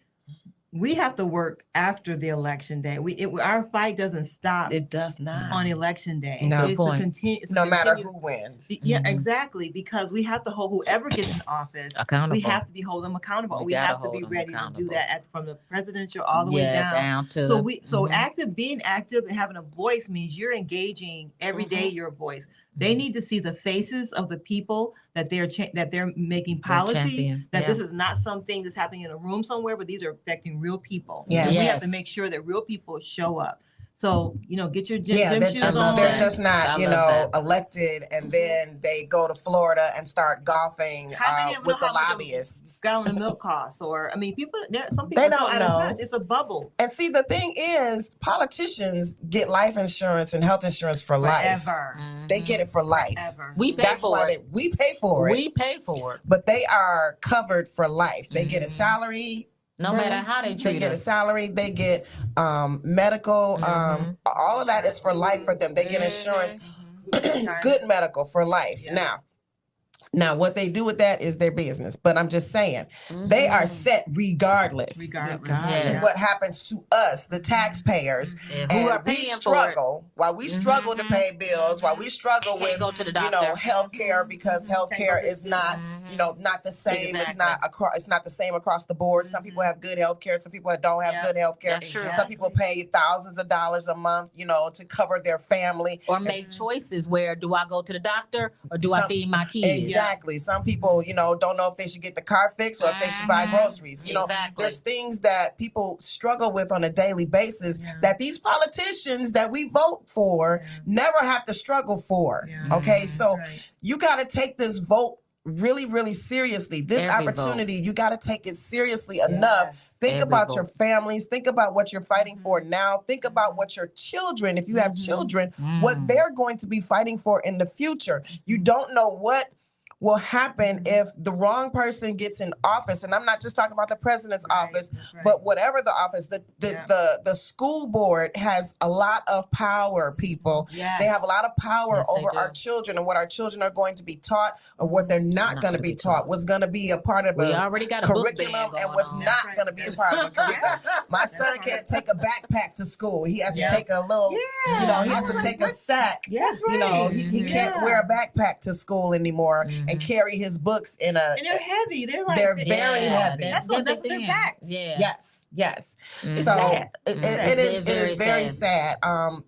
We have to work after the election day. Our fight doesn't stop It does not. on election day. No. It's Point. it's a no matter continued- who wins. Yeah, exactly. Because we have to hold whoever gets in office. accountable. We have to be holding them accountable. We We gotta have to hold be them ready to do accountable. that from the presidential all the way Yes, down. to So Mhm. being active and having a voice means you're engaging every day your voice. They need to see the faces of the people that they're making policy. champion, That yeah. this is not something that's happening in a room somewhere, but these are affecting real people. Yes. And we have Yes. to make sure that real people show up. So get your Yeah, gym they're shoes just, love on. they're that. just I not, love that. elected and then they go to Florida and start golfing How many of them with know the how much a lobbyists. gallon of milk costs? Or some people They are so don't out of know. touch. It's a bubble. And see, the thing is, politicians get life insurance and health insurance for life. Forever. They get it for life. Ever. We pay That's for why it. we pay for it, We pay for it. but they are covered for life. They get a salary. No matter how they They treat get a us. salary. They get medical. All of that is for life for them. They get insurance, good medical for life. Yeah. Now, what they do with that is their business. But I'm just saying, they are set regardless Regardless. Yes. to what happens to us, the taxpayers. Yeah, And who are we paying for it? struggle while we struggle to pay bills, while we struggle Can't with go to the doctor. health care because health care is not not the same. It's not across. It's not the same across the board. Some people have good health care. Some people don't have Yeah, good health care. that's true. Some people pay thousands of dollars a month, to cover their family. Or make choices where do I go to the doctor or do I Some- feed my kids? Exactly. Some people, don't know if they should get the car fixed or if they should buy groceries. Exactly. There's things that people struggle with on a daily basis that these politicians that we vote for never have to struggle for. Yeah. Okay, so That's right. you got to take this vote really, really seriously. This Every opportunity, you got to take it seriously enough. Think Every about vote. your families. Think about what you're fighting for now. Think about what your children, if you have children, what they're going to be fighting for in the future. You don't know what will happen if the wrong person gets in office. And I'm not just talking about the president's office, That's right. but whatever the office, the school board has a lot of power, people. Yes. They have a lot of power Yes, they over do. our children and what our children are going to be taught or what they're not going to be taught, what's going to be a part of We a already got a book bag curriculum and going what's on. not right. going to be a part of a curriculum. My son can't take a backpack to school. He has to take a little, he has to take a sack. Yes, He can't wear a backpack to school anymore and carry his books in a. And they're heavy. They're like They're very heavy. That's what their backs. Yeah. Yes. It's So sad. it is very sad.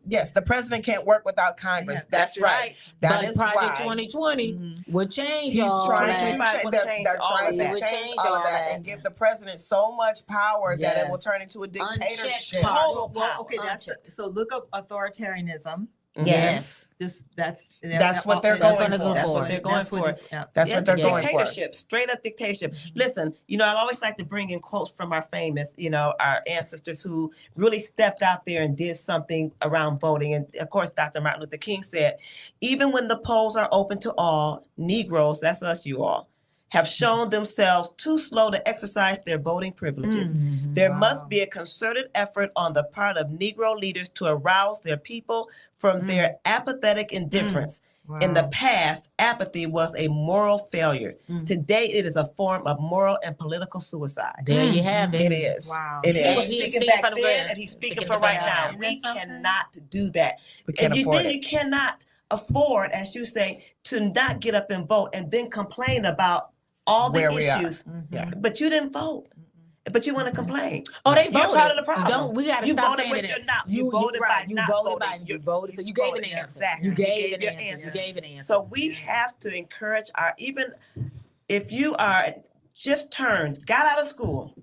Yes, the president can't work without Congress. Yeah, that's right. That But is Project why 2020 would change he's all trying that. to 25 will they're change all trying of to that. Would change change all of all that that. and give the president so much power that it will Yes. turn into a dictatorship. power. Total Well, power. okay, so look up authoritarianism. Yes. That's what they're That's going gonna for. go That's for what it. they're going for. That's what they're going for. Dictatorship, straight up dictatorship. Listen, I always like to bring in quotes from our famous, our ancestors who really stepped out there and did something around voting. And of course, Dr. Martin Luther King said, even when the polls are open to all, Negroes, that's us, you all, have shown themselves too slow to exercise their voting privileges. There must be a concerted effort on the part of Negro leaders to arouse their people from their apathetic indifference. In the past, apathy was a moral failure. Today, it is a form of moral and political suicide. There you have it. It is. Wow. It He was is. He's speaking speaking back for the then, grand- and he's speaking speaking for for right the now. grand. We Isn't that something? cannot do that. We can't And afford you it. cannot afford, as you say, to not get up and vote and then complain about all the Where we are. issues. Yeah. But you didn't vote. but you want to complain. Oh, they You're voted. part of the problem. Don't we got to You stop voted saying with that? your not. You voted right. by You not voted voting. by you voted. So you gave an answer. Exactly. You gave your an answer. You gave an answer. So we have to encourage even if you are just got out of school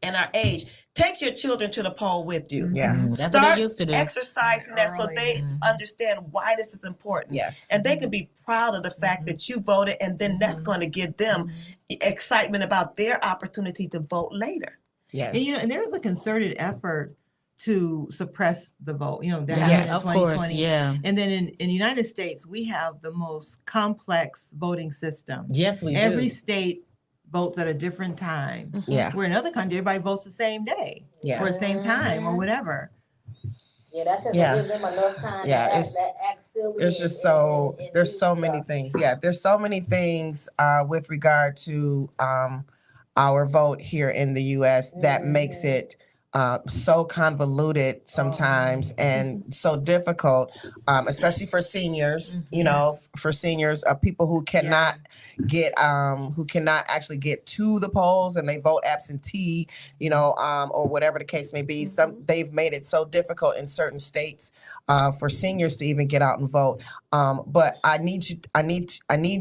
and are age, take your children to the poll with you. Yeah. That's what they used to do. Exercising that so they Mhm. understand why this is important. Yes. And they can be proud of the fact that you voted, and then that's going to give them excitement about their opportunity to vote later. Yes. And and there was a concerted effort to suppress the vote. That Yes, happened in of course. 2020. Yeah. And then in the United States, we have the most complex voting system. Yes, we Every do. state votes at a different time. Yeah. Where in other countries, everybody votes the same day Yeah. or the same time or whatever. Yeah, that's just Yeah. to give them enough time. Yeah, to it's- act silly There's and- just so and there's do so many stuff. things. Yeah, there's so many things with regard to our vote here in the U.S. that makes it so convoluted sometimes and so difficult, especially for seniors. For seniors, people who cannot who cannot actually get to the polls and they vote absentee, or whatever the case may be. They've made it so difficult in certain states for seniors to even get out and vote. But I need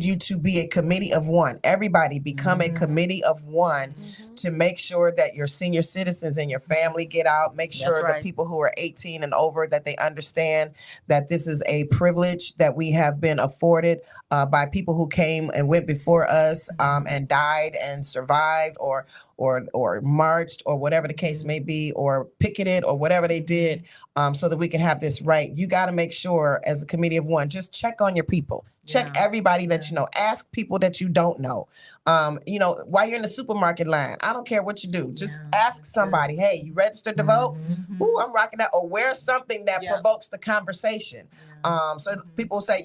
you to be a committee of one. Everybody become a committee of one to make sure that your senior citizens and your family get out. Make sure right. the people who are 18 and over that they understand that this is a privilege that we have been afforded by people who came and went before us and died and survived or marched or whatever the case may be or picketed or whatever they did so that we can have this right. You got to make sure as a committee of one, just check on your people. Check everybody that you know. Ask people that you don't know. While you're in the supermarket line, I don't care what you do. Just ask somebody, hey, you registered to vote? Ooh, I'm rocking that. Or wear something that provokes the conversation. So people say,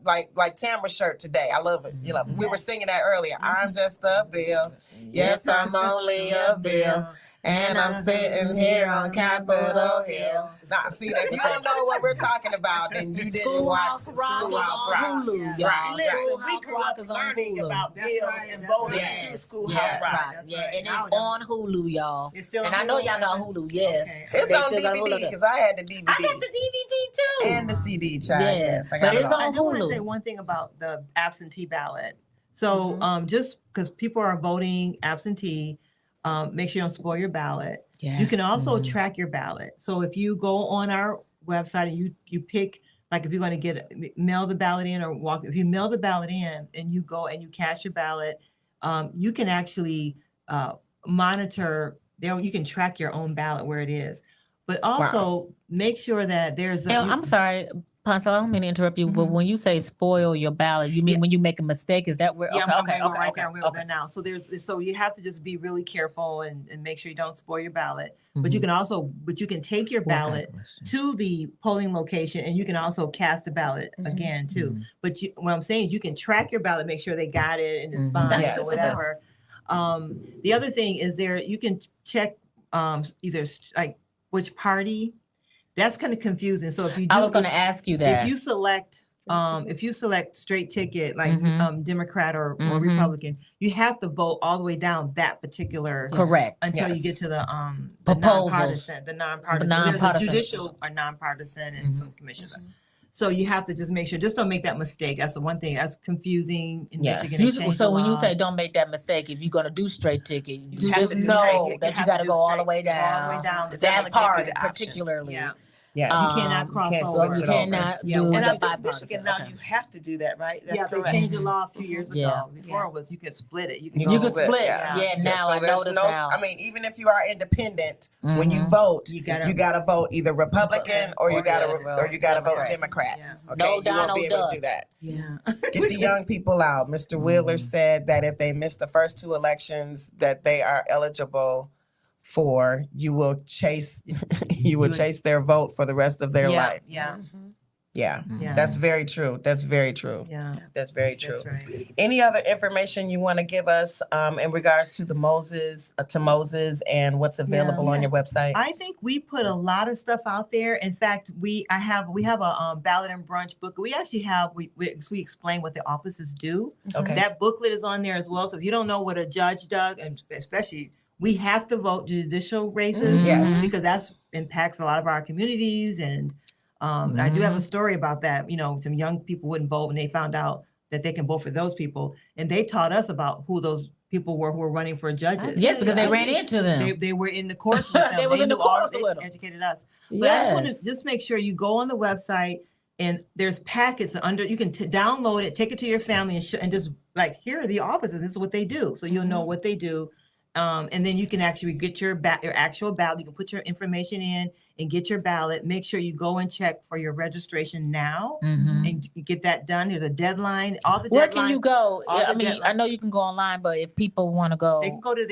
like Tamara's shirt today. I love it. We were singing that earlier. I'm just a bill. Yes, I'm only a bill. And I'm sitting here on Capitol Hill. Now, see, if you don't know what we're talking about, then you didn't watch Schoolhouse Rock. Hulu, Right. y'all. Listen, Schoolhouse we grew Rock up is on learning Hulu. about That's bills right, and that's voting right. to Yes, Schoolhouse Yes, Rock. right. Yeah, and it's on Hulu, y'all. It's still And on I know Hulu, y'all got is it? Hulu. Yes, Okay. It's They on still got DVD Hulu. because I had the DVD. I got the DVD too. And the CD, child. Yeah, Yes, I but got it it's all. on I do want to Hulu. say one thing about the absentee ballot. So just because people are voting absentee, make sure you don't spoil your ballot. Yeah. You can also track your ballot. So if you go on our website and you pick, like if you're going to mail the ballot in or if you mail the ballot in and you go and you cast your ballot, you can actually monitor there. You can track your own ballot where it is, but also make sure that there's I'm sorry, Ponsel, I don't mean to interrupt you, but when you say spoil your ballot, you mean when you make a mistake? Is that where? Yeah, I'm okay, gonna go right okay, there. We're there now. So so you have to just be really careful and make sure you don't spoil your ballot. But you can take your ballot to the polling location and you can also cast a ballot again too. But what I'm saying is you can track your ballot, make sure they got it and it's fine Yes. or whatever. The other thing is you can check either like which party. That's kind of confusing. So if you do, I was going to ask you that. if you select straight ticket like Democrat or Republican, you have to vote all the way down that particular Correct. until you Yes. get to the Proposals. nonpartisan. The There's a nonpartisan. judicial are nonpartisan and some commissions are. So you have to just make sure, just don't make that mistake. That's the one thing that's confusing in Yes. Michigan. They changed So the when you law. say don't make that mistake, if you're going to do straight ticket, you have just to do know straight. that you have got to to do go all the straight. way Go down. all the way down. It's That gonna give you part the option. particularly. Yeah. Yes. You cannot cross can't over. switch You it over. cannot Yeah, do and the And I think bipartisan. Michigan now Okay. you have to do that, right? That's Yeah, they correct. changed the law a few years Yeah. ago. Before it was you could split it. You You go could with- split. yeah. Yeah, now I there's notice now. I mean, even if you are independent, when you Mhm. vote, You you gotta- gotta vote either Republican or you Or gotta you gotta vote vote Democrat. Democrat. Yeah. Okay, No you won't be Donald able Duck. to do that. Yeah. Get the young people out. Mr. Wheeler said that if they miss the first two elections that they are eligible for, you will chase their vote for the rest of their life. Yeah. Yeah. Yeah. That's very true. That's very true. Yeah. That's very true. That's right. Any other information you want to give us in regards to Moses and what's available on your website? I think we put a lot of stuff out there. In fact, we have a ballot and brunch book. We actually have we explain what the offices do. Okay. That booklet is on there as well. So if you don't know what a judge does, and especially we have to vote judicial races Yes. because that's impacts a lot of our communities. And I do have a story about that. Some young people wouldn't vote when they found out that they can vote for those people. And they taught us about who those people were who were running for judges. Yes, because they ran into them. They were in the course with them. They was in the knew all- course they with them. educated us. But I just want to Yes. just make sure you go on the website and there's packets under, you can download it, take it to your family and just like, here are the offices. This is what they do. So you'll know what they do. And then you can actually get your actual ballot. You can put your information in and get your ballot. Make sure you go and check for your registration now and get that done. There's a deadline. Where can you go? all Yeah, I the mean, deadline- I know you can go online, but if people want to go, They can go to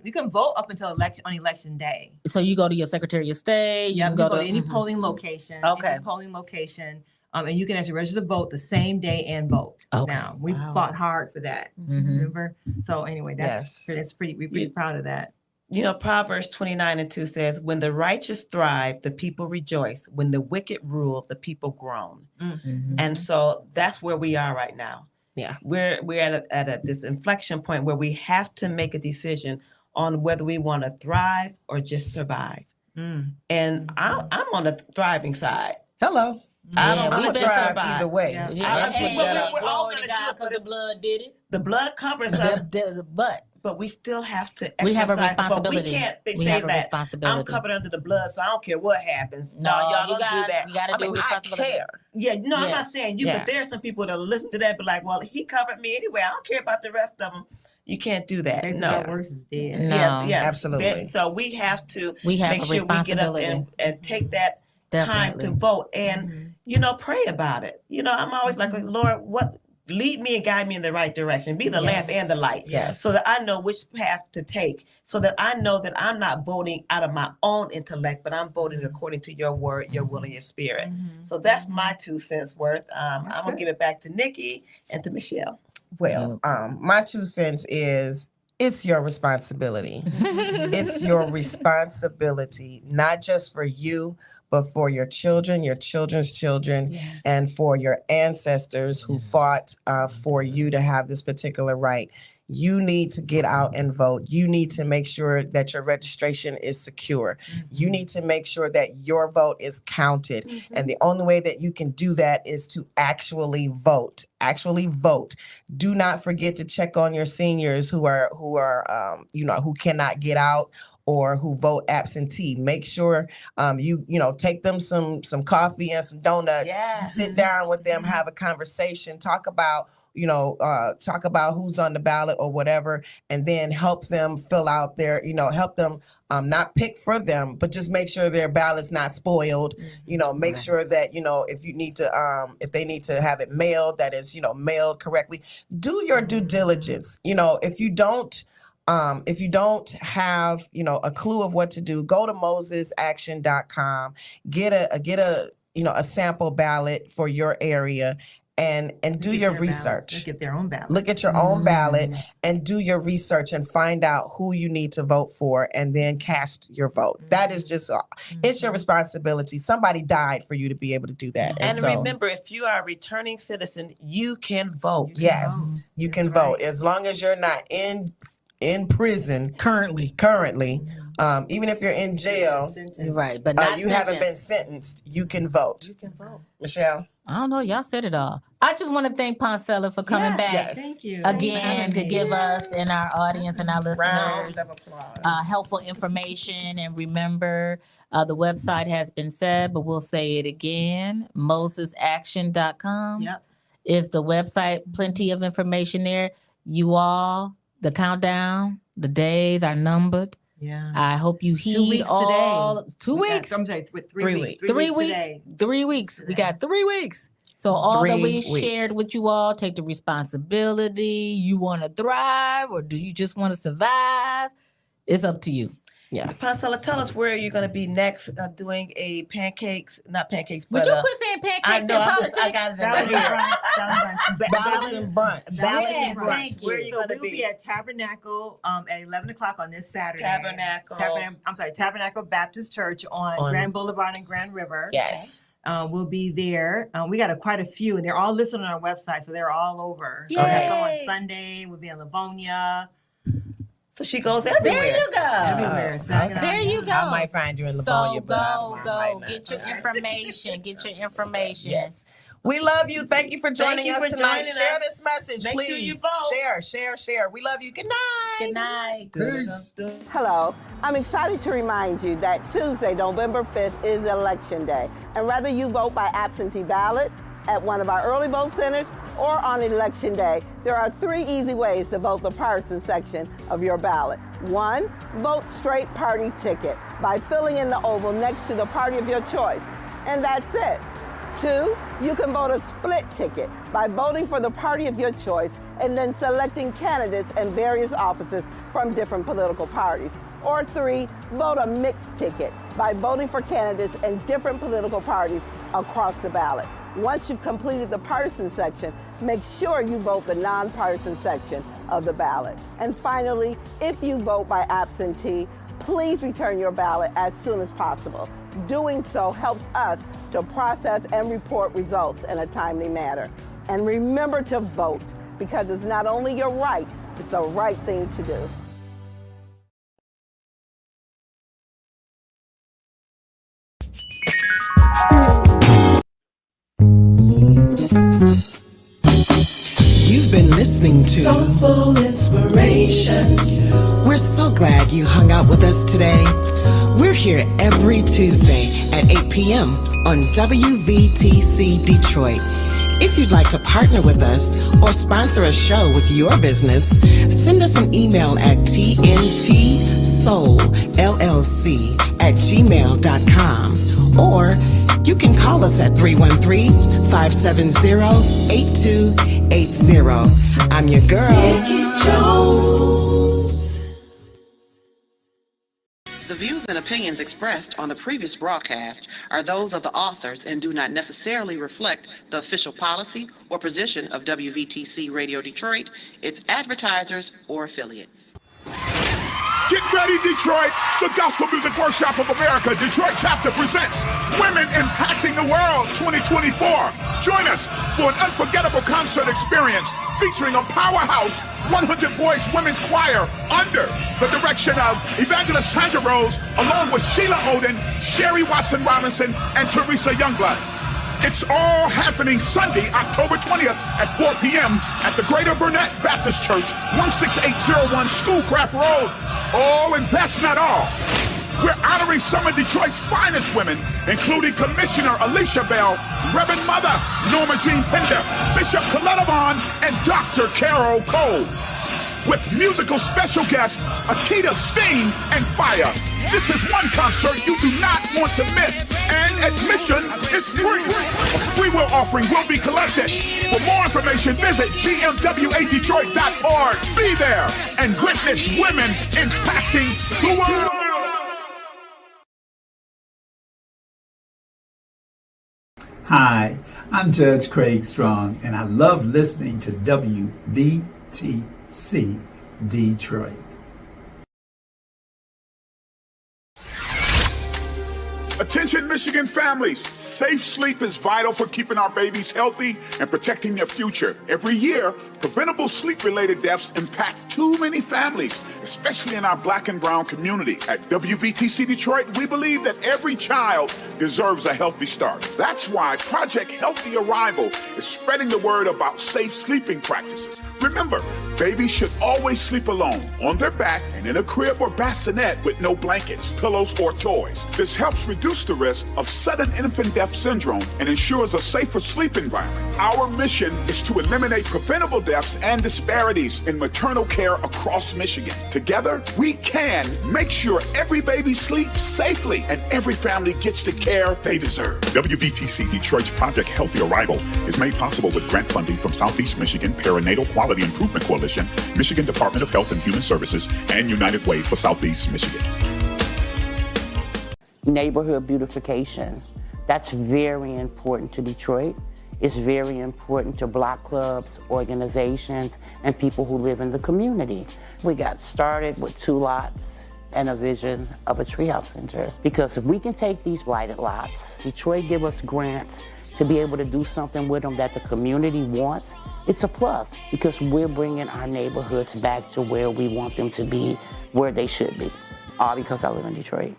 you can vote up until election day. so you go to your Secretary of State. You Yeah, can you go go to any mhm. polling location. Okay. Any polling location. And you can actually register to vote the same day and vote. Okay. Now we Wow. fought hard for that. Mhm. Remember? So anyway, that's pretty. We're pretty proud of that. Proverbs 29:2 says, when the righteous thrive, the people rejoice. When the wicked rule, the people groan. Mhm. And so that's where we are right now. Yeah. We're at this inflection point where we have to make a decision on whether we want to thrive or just survive. And I'm on the thriving side. Hello. I Yeah, don't I'm we gonna been thrive survive. either way. Yeah. Yeah, I'm putting that up. We're all glory to gonna do God it, but 'cause the blood did it. The blood covers us, But but we still have to we have a exercise. But responsibility. we can't We say have a that responsibility. I'm covered under the blood, so I don't care what happens. No, y'all you don't got do that. You got to I do mean, I responsibility. care. Yeah, no, I'm not Yes. saying you, Yeah. but there are some people that listen to that, but like, well, he covered me anyway. I don't care about the rest of them. You can't do that. They think No. our works is dead. No. Yeah, yes. Absolutely. So we have to We have make a sure we get up responsibility. and take that time to Definitely. vote and, pray about it. I'm always like, Lord, what lead me and guide me in the right direction. Be the lamp and the light. Yes. So that I know which path to take. So that I know that I'm not voting out of my own intellect, but I'm voting according to your word, your will, and your spirit. So that's my 2 cents worth. I'm gonna good. give it back to Nikki and to Michelle. Well, my 2 cents is it's your responsibility. It's your responsibility, not just for you, but for your children, your children's children, and for your ancestors who fought for you to have this particular right. You need to get out and vote. You need to make sure that your registration is secure. You need to make sure that your vote is counted. And the only way that you can do that is to actually vote. Actually vote. Do not forget to check on your seniors who who cannot get out or who vote absentee. Make sure you take them some coffee and some donuts. Yes. Sit down with them, have a conversation, talk about who's on the ballot or whatever, and then help them fill out their, help them not pick for them, but just make sure their ballot's not spoiled. Make sure that, if they need to have it mailed, that is, mailed correctly. Do your due diligence. If you don't have, a clue of what to do, go to mosesaction.com, get a sample ballot for your area and do your research. Look at their own ballot. Look at your own ballot and do your research and find out who you need to vote for and then cast your vote. That is just, it's your responsibility. Somebody died for you to be able to do that. And so, remember, if you are a returning citizen, you can vote. yes, you can That's vote. right. As long as you're not in prison Currently. even if you're in jail, Right, but not you haven't been sentenced. sentenced, you can vote. You can vote. Michelle? I don't know. Y'all said it all. I just want to thank Poncella for coming Yes, back yes. Thank you. again to give us and our audience and our Round listeners of applause. helpful information. And remember, the website has been said, but we'll say it again. MosesAction.com Yep. is the website. Plenty of information there. You all, the countdown, the days are numbered. Yeah. I hope you 2 heed weeks all. today. 2 We got- weeks. I'm sorry, 3 3 weeks. weeks. 3 weeks. today. 3 weeks. We Today. got 3 weeks. So all that 3 we weeks. shared with you all, take the responsibility. You want to thrive or do you just want to survive? It's up to you. Poncella, tell us where you're going to be next doing a not pancakes, Would but you quit saying pancakes I in know, politics? I got it Ballot right here. brunch. Ballots and brunch. Ballot Yeah, and brunch. thank you. Where are you So going to we'll be? be at Tabernacle at 11 o'clock on this Saturday. Tabernacle. Tabernacle Baptist Church on Grand Boulevard and Grand River. Yes. We'll be there. We got quite a few, and they're all listed on our website, so they're all over. Yay. We have some on Sunday. We'll be in Livonia. So she goes everywhere. There you go. Everywhere. Saginaw. There you go. I might find you in So Livonia, but I go, might not. get your information. Get your information. Yes. We love you. Thank you for joining you us for tonight. joining Share us. this message, Make please. sure you vote. Share. We love you. Good night. Good night. Peace. Hello. I'm excited to remind you that Tuesday, November 5th is Election Day. And whether you vote by absentee ballot, at one of our early vote centers, or on Election Day, there are 3 easy ways to vote the partisan section of your ballot. 1, vote straight party ticket by filling in the oval next to the party of your choice. And that's it. 2, you can vote a split ticket by voting for the party of your choice and then selecting candidates in various offices from different political parties. Or 3, vote a mixed ticket by voting for candidates in different political parties across the ballot. Once you've completed the partisan section, make sure you vote the nonpartisan section of the ballot. And finally, if you vote by absentee, please return your ballot as soon as possible. Doing so helps us to process and report results in a timely manner. And remember to vote, because it's not only your right, it's the right thing to do. You've been listening to Soulful Inspiration. We're so glad you hung out with us today. We're here every Tuesday at 8 p.m. on WVTC Detroit. If you'd like to partner with us or sponsor a show with your business, send us an email at tntsoulllc@gmail.com, or you can call us at 313-570-8280. I'm your girl, Nikki Jones. The views and opinions expressed on the previous broadcast are those of the authors and do not necessarily reflect the official policy or position of WVTC Radio Detroit, its advertisers, or affiliates. Get ready, Detroit! The Gospel Music Workshop of America, Detroit chapter presents Women Impacting the World 2024. Join us for an unforgettable concert experience featuring a powerhouse 100-voice women's choir under the direction of Evangelist Sandra Rose, along with Sheila Oden, Sherry Watson Robinson, and Teresa Youngblood. It's all happening Sunday, October 20th at 4 p.m. at the Greater Burnett Baptist Church, 16801 Schoolcraft Road. Oh, and that's not all. We're honoring some of Detroit's finest women, including Commissioner Alicia Bell, Reverend Mother Norma Jean Pender, Bishop Coletta Vaughn, and Dr. Carol Cole. With musical special guests Akita Steen and Fire. This is one concert you do not want to miss, and admission is free. A free will offering will be collected. For more information, visit gmwadetroit.org. Be there and witness women impacting the world. Hi, I'm Judge Craig Strong, and I love listening to WVTC Detroit. Attention, Michigan families. Safe sleep is vital for keeping our babies healthy and protecting their future. Every year, preventable sleep-related deaths impact too many families, especially in our Black and brown community. At WVTC Detroit, we believe that every child deserves a healthy start. That's why Project Healthy Arrival is spreading the word about safe sleeping practices. Remember, babies should always sleep alone, on their back, and in a crib or bassinet with no blankets, pillows, or toys. This helps reduce the risk of sudden infant death syndrome and ensures a safer sleep environment. Our mission is to eliminate preventable deaths and disparities in maternal care across Michigan. Together, we can make sure every baby sleeps safely and every family gets the care they deserve. WVTC Detroit's Project Healthy Arrival is made possible with grant funding from Southeast Michigan Perinatal Quality Improvement Coalition, Michigan Department of Health and Human Services, and United Way for Southeast Michigan. Neighborhood beautification. That's very important to Detroit. It's very important to block clubs, organizations, and people who live in the community. We got started with 2 lots and a vision of a treehouse center. Because if we can take these blighted lots, Detroit give us grants to be able to do something with them that the community wants, it's a plus because we're bringing our neighborhoods back to where we want them to be, where they should be. All because I live in Detroit.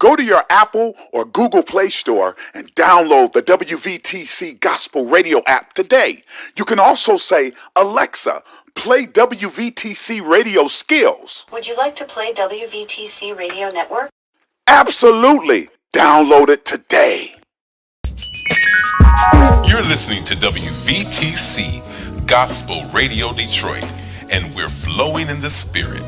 Go to your Apple or Google Play Store and download the WVTC Gospel Radio app today. You can also say, Alexa, play WVTC Radio Skills. Would you like to play WVTC Radio Network? Absolutely. Download it today. You're listening to WVTC Gospel Radio Detroit, and we're flowing in the Spirit.